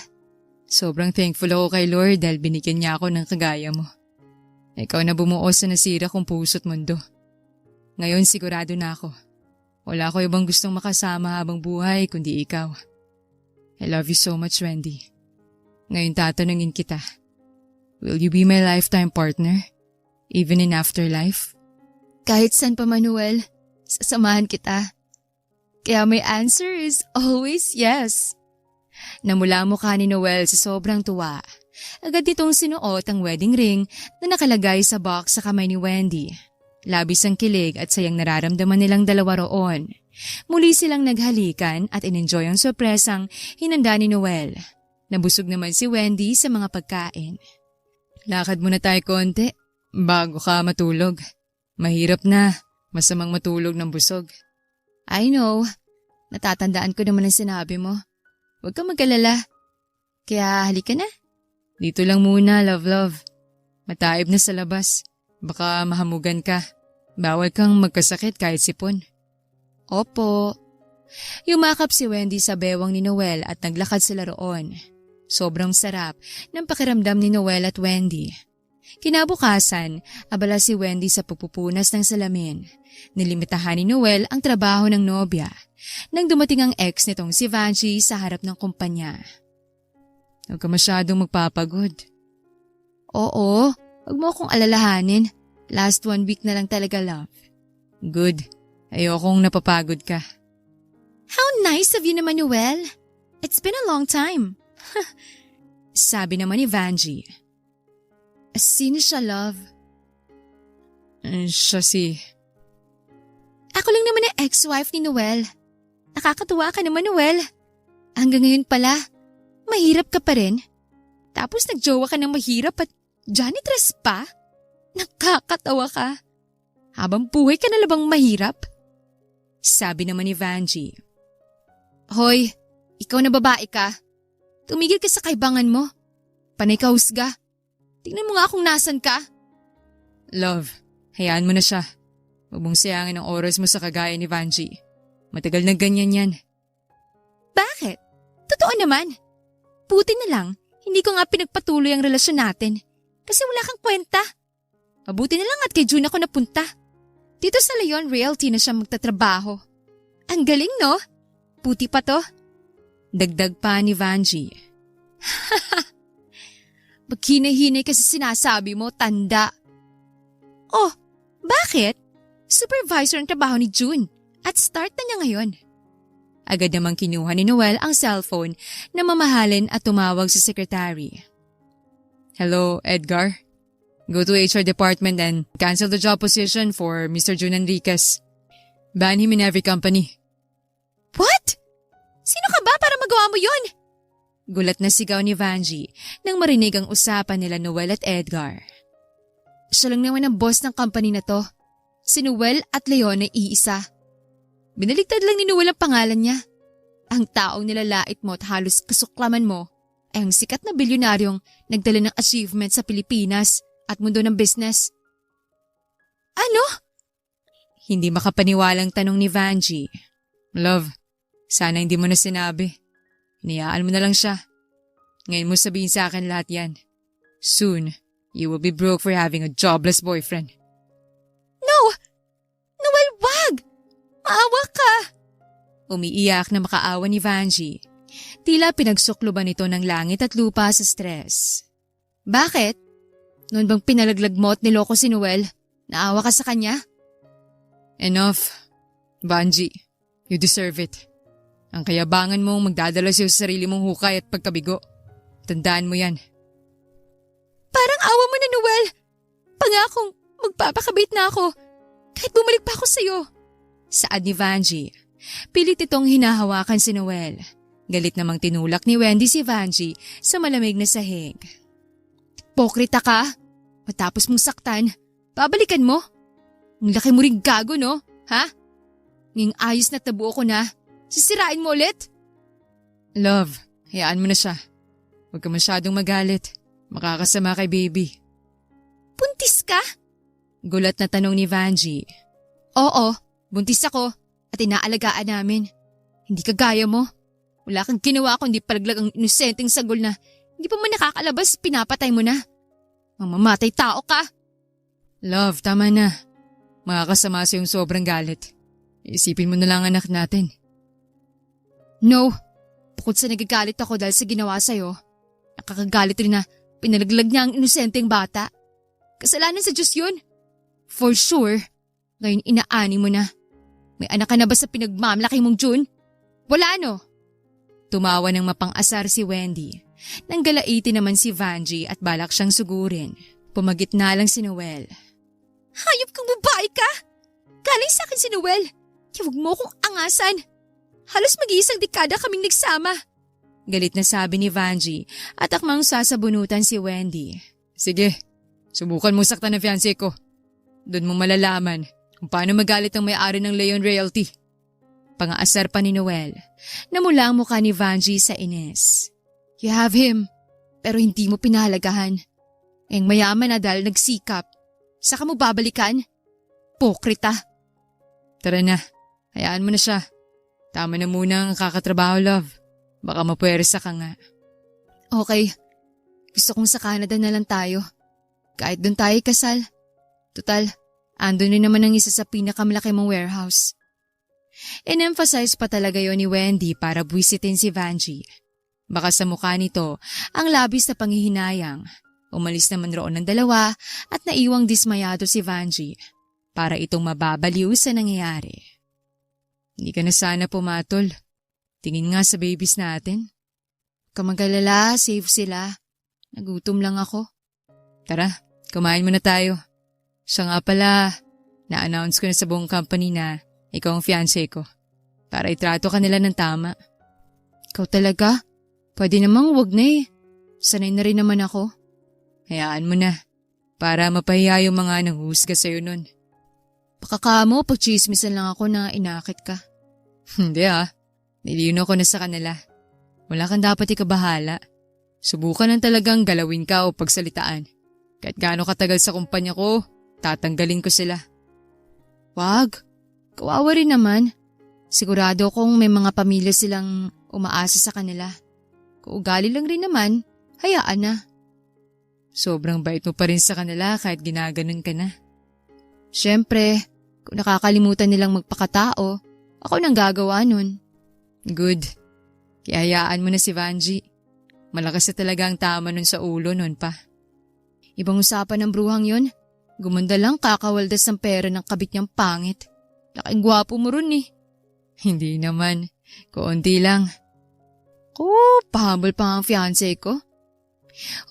Sobrang thankful ako kay Lord dahil binigyan niya ako ng kagaya mo. Ikaw na bumuo sa nasira kong puso't mundo. Ngayon sigurado na ako. Wala ko ibang gustong makasama habang buhay kundi ikaw. I love you so much, Wendy. Ngayon tatanungin kita. Will you be my lifetime partner? Even in afterlife? Kahit saan pa, Manuel, sasamahan kita. Kaya my answer is always yes. Namula ang mukha ni Noel sa sobrang tuwa. Agad nitong sinuot ang wedding ring na nakalagay sa box sa kamay ni Wendy. Labis ang kilig at sayang nararamdaman nilang dalawa roon. Muli silang naghalikan at in-enjoy ang sorpresang hinanda ni Noel. Nabusog naman si Wendy sa mga pagkain. Lakad muna tayo konti bago ka matulog. Mahirap na, masamang matulog ng busog. I know, natatandaan ko naman ang sinabi mo. Huwag kang mag-alala. Kaya halika na. Dito lang muna, love. Mataib na sa labas. Baka mahamugan ka. Bawal kang magkasakit kahit sipon. Opo. Yumakap si Wendy sa bewang ni Noel at naglakad sila roon. Sobrang sarap ng pakiramdam ni Noel at Wendy. Kinabukasan, abala si Wendy sa pagpupunas ng salamin. Nilimitahan ni Noel ang trabaho ng nobya nang dumating ang ex nitong si Vanjie sa harap ng kumpanya. Huwag ka masyadong magpapagod. Oo, huwag mo akong alalahanin. Last 1 week na lang talaga, love. Good. Ayokong napapagod ka. How nice of you naman, Noel. It's been a long time. Sabi naman ni Vanjie. Sino siya, love? Siya si... Ako lang naman ang ex-wife ni Noel. Nakakatuwa ka naman, Noel. Hanggang ngayon pala, mahirap ka pa rin. Tapos nagjowa ka ng mahirap at janitress pa? Nakakatawa ka. Habang buhay ka na labang mahirap? Sabi naman ni Vanjie. Hoy, ikaw na babae ka. Tumigil ka sa kaibangan mo. Panay ka husga. Tingnan mo nga kung nasan ka. Love, hayaan mo na siya. Huwag mong sayangin ang oras mo sa kagaya ni Vanjie. Matagal na ganyan yan. Bakit? Totoo naman. Buti na lang, hindi ko nga pinagpatuloy ang relasyon natin. Kasi wala kang kwenta. Mabuti na lang at kay June ako napunta. Dito sa Leon Realty na siya magtatrabaho. Ang galing, no? Puti pa to. Dagdag pa ni Vanjie. Maghinay-hinay kasi sinasabi mo, tanda. Oh, bakit? Supervisor ang trabaho ni June at start na niya ngayon. Agad namang kinuha ni Noel ang cellphone na mamahalin at tumawag sa secretary. Hello, Edgar. Go to HR department and cancel the job position for Mr. June Enriquez. Ban him in every company. What? Sino ka ba para magawa mo yun? Gulat na sigaw ni Vanjie nang marinig ang usapan nila Noel at Edgar. Siya lang naman ang boss ng company na to. Si Noel at Leon ay iisa. Binaligtad lang ni Noel ang pangalan niya. Ang taong nilalait mo at halos kasuklaman mo ay ang sikat na bilyonaryong nagdala ng achievement sa Pilipinas at mundo ng business. Ano? Hindi makapaniwalang tanong ni Vanjie. Love, sana hindi mo na sinabi. Hinayaan mo na lang siya. Ngayon mo sabihin sa akin lahat yan. Soon, you will be broke for having a jobless boyfriend. No! Noel, wag! Maawa ka! Umiiyak na makaawa ni Vanjie. Tila pinagsukloban nito ng langit at lupa sa stress. Bakit? Noon bang pinalaglag mo at niloko si Noel? Naawa ka sa kanya? Enough. Vanjie, you deserve it. Ang kayabangan mong magdadala sa'yo sa sarili mong hukay at pagkabigo. Tandaan mo yan. Parang awa mo na, Noel. Pangakong magpapakabait na ako. Kahit bumalik pa ako sa'yo. Saad ni Vanjie. Pilit itong hinahawakan si Noel. Galit namang tinulak ni Wendy si Vanjie sa malamig na sahig. Pokrita ka. Matapos mong saktan, babalikan mo. Ang laki mo ring gago, no? Ha? Ngayong ayos na tabuo ko na. Sisirain mo ulit? Love, hayaan mo na siya. Huwag ka masyadong magalit. Makakasama kay baby. Buntis ka? Gulat na tanong ni Vanjie. Oo, buntis ako at inaalagaan namin. Hindi ka gaya mo. Wala kang ginawa kundi palaglag ang inosenteng sagol na hindi pa man nakakalabas, pinapatay mo na. Mamamatay tao ka. Love, tama na. Makakasama sa yung sobrang galit. Isipin mo na lang anak natin. No, bukod sa nagagalit ako dahil sa ginawa sa'yo, nakakagalit rin na pinalaglag niya ang inosenteng bata. Kasalanan sa Diyos yun. For sure, ngayon inaani mo na. May anak ka na ba sa pinagmamalaki mong June? Wala no? Tumawa ng mapang-asar si Wendy. Nanggalaitin naman si Vanjie at balak siyang sugurin. Pumagitna lang si Noel. Hayop kang babae ka! Galing sa akin si Noel. Kaya huwag mo akong angasan. Halos mag-iisang dekada kaming nagsama. Galit na sabi ni Vanjie at akmang sasabunutan si Wendy. Sige, subukan mo saktan ang fiancé ko. Doon mo malalaman kung paano magalit ang may-ari ng Leon Realty. Pangaasar pa ni Noel na mula ang mukha ni Vanjie sa Ines. You have him, pero hindi mo pinahalagahan. Ang mayaman na dahil nagsikap. Saka mo babalikan? Pokrita. Tara na, hayaan mo na siya. Tama na muna ang kakatrabaho, love. Baka mapuwersa ka nga. Okay, gusto kong sa Canada na lang tayo. Kahit doon tayo kasal. Tutal, andun rin naman ang isa sa pinakamalaki mong warehouse. In-emphasize pa talaga yon ni Wendy para buwisitin si Vanjie. Baka sa mukha nito ang labis na panghihinayang. Umalis naman roon ng dalawa at naiwang dismayado si Vanjie para itong mababaliw sa nangyayari. Hindi ka na sana pumatol. Tingin nga sa babies natin. Kamagalala, safe sila. Nagutom lang ako. Tara, kumain muna tayo. Siya nga pala, na-announce ko na sa buong company na ikaw ang fiancé ko. Para itrato ka nila ng tama. Ikaw talaga? Pwede namang wag na eh. Sanay na rin naman ako. Hayaan mo na. Para mapahiya yung mga nanghusga sa'yo nun. Baka ka mo, pagchismisan lang ako na inakit ka. Hindi ah. Nilino ko na sa kanila. Wala kang dapat ikabahala. Subukan lang talagang galawin ka o pagsalitaan. Kahit gaano katagal sa kumpanya ko, tatanggalin ko sila. Wag. Kawawa rin naman. Sigurado kong may mga pamilya silang umaasa sa kanila. Kung ugali lang rin naman, hayaan na. Sobrang bait mo pa rin sa kanila kahit ginaganon ka na. Siyempre, kung nakakalimutan nilang magpakatao, ako nang gagawa nun. Good. Kaya hayaan mo na si Vanjie. Malakas na talaga ang tama nun sa ulo nun pa. Ibang usapan ng bruhang yun. Gumanda lang kakawaldas ng pera ng kabit niyang pangit. Laking gwapo mo ron eh. Hindi naman. Kuunti lang. Pahambol pa ang fiancé ko.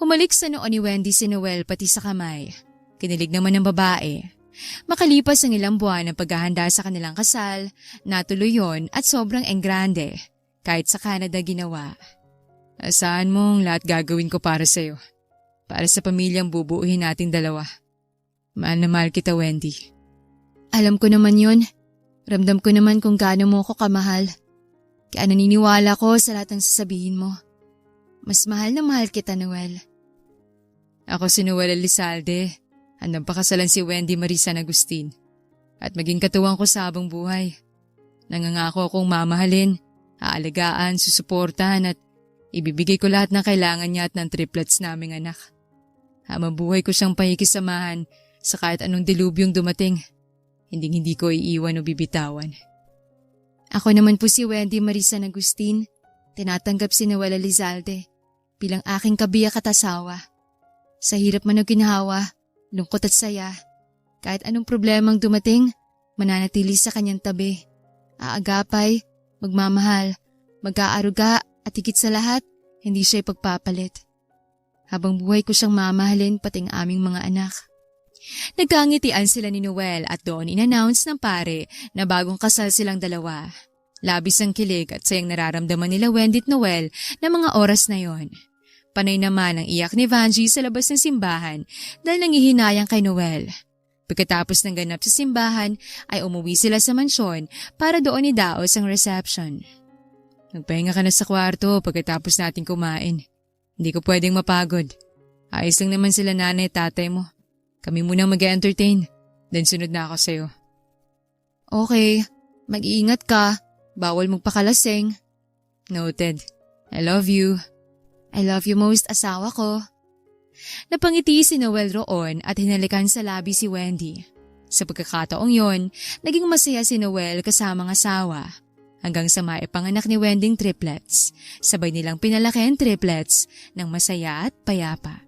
Humalik sa noon ni Wendy si Noel pati sa kamay. Kinilig naman ng babae. Makalipas ang ilang buwan ng paghahanda sa kanilang kasal, natuloy yon at sobrang enggrande, kahit sa Canada ginawa. Asahan mong lahat gagawin ko para sa'yo. Para sa pamilyang bubuuhin nating dalawa. Mahal na mahal kita, Wendy. Alam ko naman yon. Ramdam ko naman kung gaano mo ako kamahal. Kaya naniniwala ko sa lahat ng sasabihin mo. Mas mahal na mahal kita, Noel. Ako si Noel Elizalde. Handang pakasalan si Wendy Marisan Agustin. At maging katuwang ko sa habang buhay. Nangangako akong mamahalin, aalagaan, susuportahan at ibibigay ko lahat ng kailangan niya at ng triplets naming anak. Habang buhay ko siyang pakikisamahan sa kahit anong dilubyong dumating. Hindi ko iiwan o bibitawan. Ako naman po si Wendy Marisan Agustin. Tinatanggap si Noel Elizalde bilang aking kabiyak at asawa. Sa hirap man o ginhawa, lungkot at saya. Kahit anong problemang dumating, mananatili sa kanyang tabi. Aagapay, magmamahal, mag-aaruga at higit sa lahat, hindi siya ipagpapalit. Habang buhay ko siyang mamahalin pati ang aming mga anak. Nagkangitian sila ni Noel at doon in-announce ng pare na bagong kasal silang dalawa. Labis ang kilig at sayang nararamdaman nila Wendy at Noel na mga oras na yon. Panay naman ang iyak ni Vanjie sa labas ng simbahan dahil nangihinayang kay Noel. Pagkatapos ng ganap sa simbahan ay umuwi sila sa mansyon para doon idaos ang reception. Magpahinga ka na sa kwarto pagkatapos natin kumain. Hindi ko pwedeng mapagod. Ayos lang naman sila nanay at tatay mo. Kami munang mag-entertain. Then sunod na ako sa'yo. Okay, mag-iingat ka. Bawal magpakalasing. Noted. I love you. I love you most, asawa ko. Napangiti si Noel roon at hinalikan sa labi si Wendy. Sa pagkakataong yon, naging masaya si Noel kasama ang asawa. Hanggang sa maipanganak ni Wendy triplets. Sabay nilang pinalaki ang triplets ng masaya at payapa.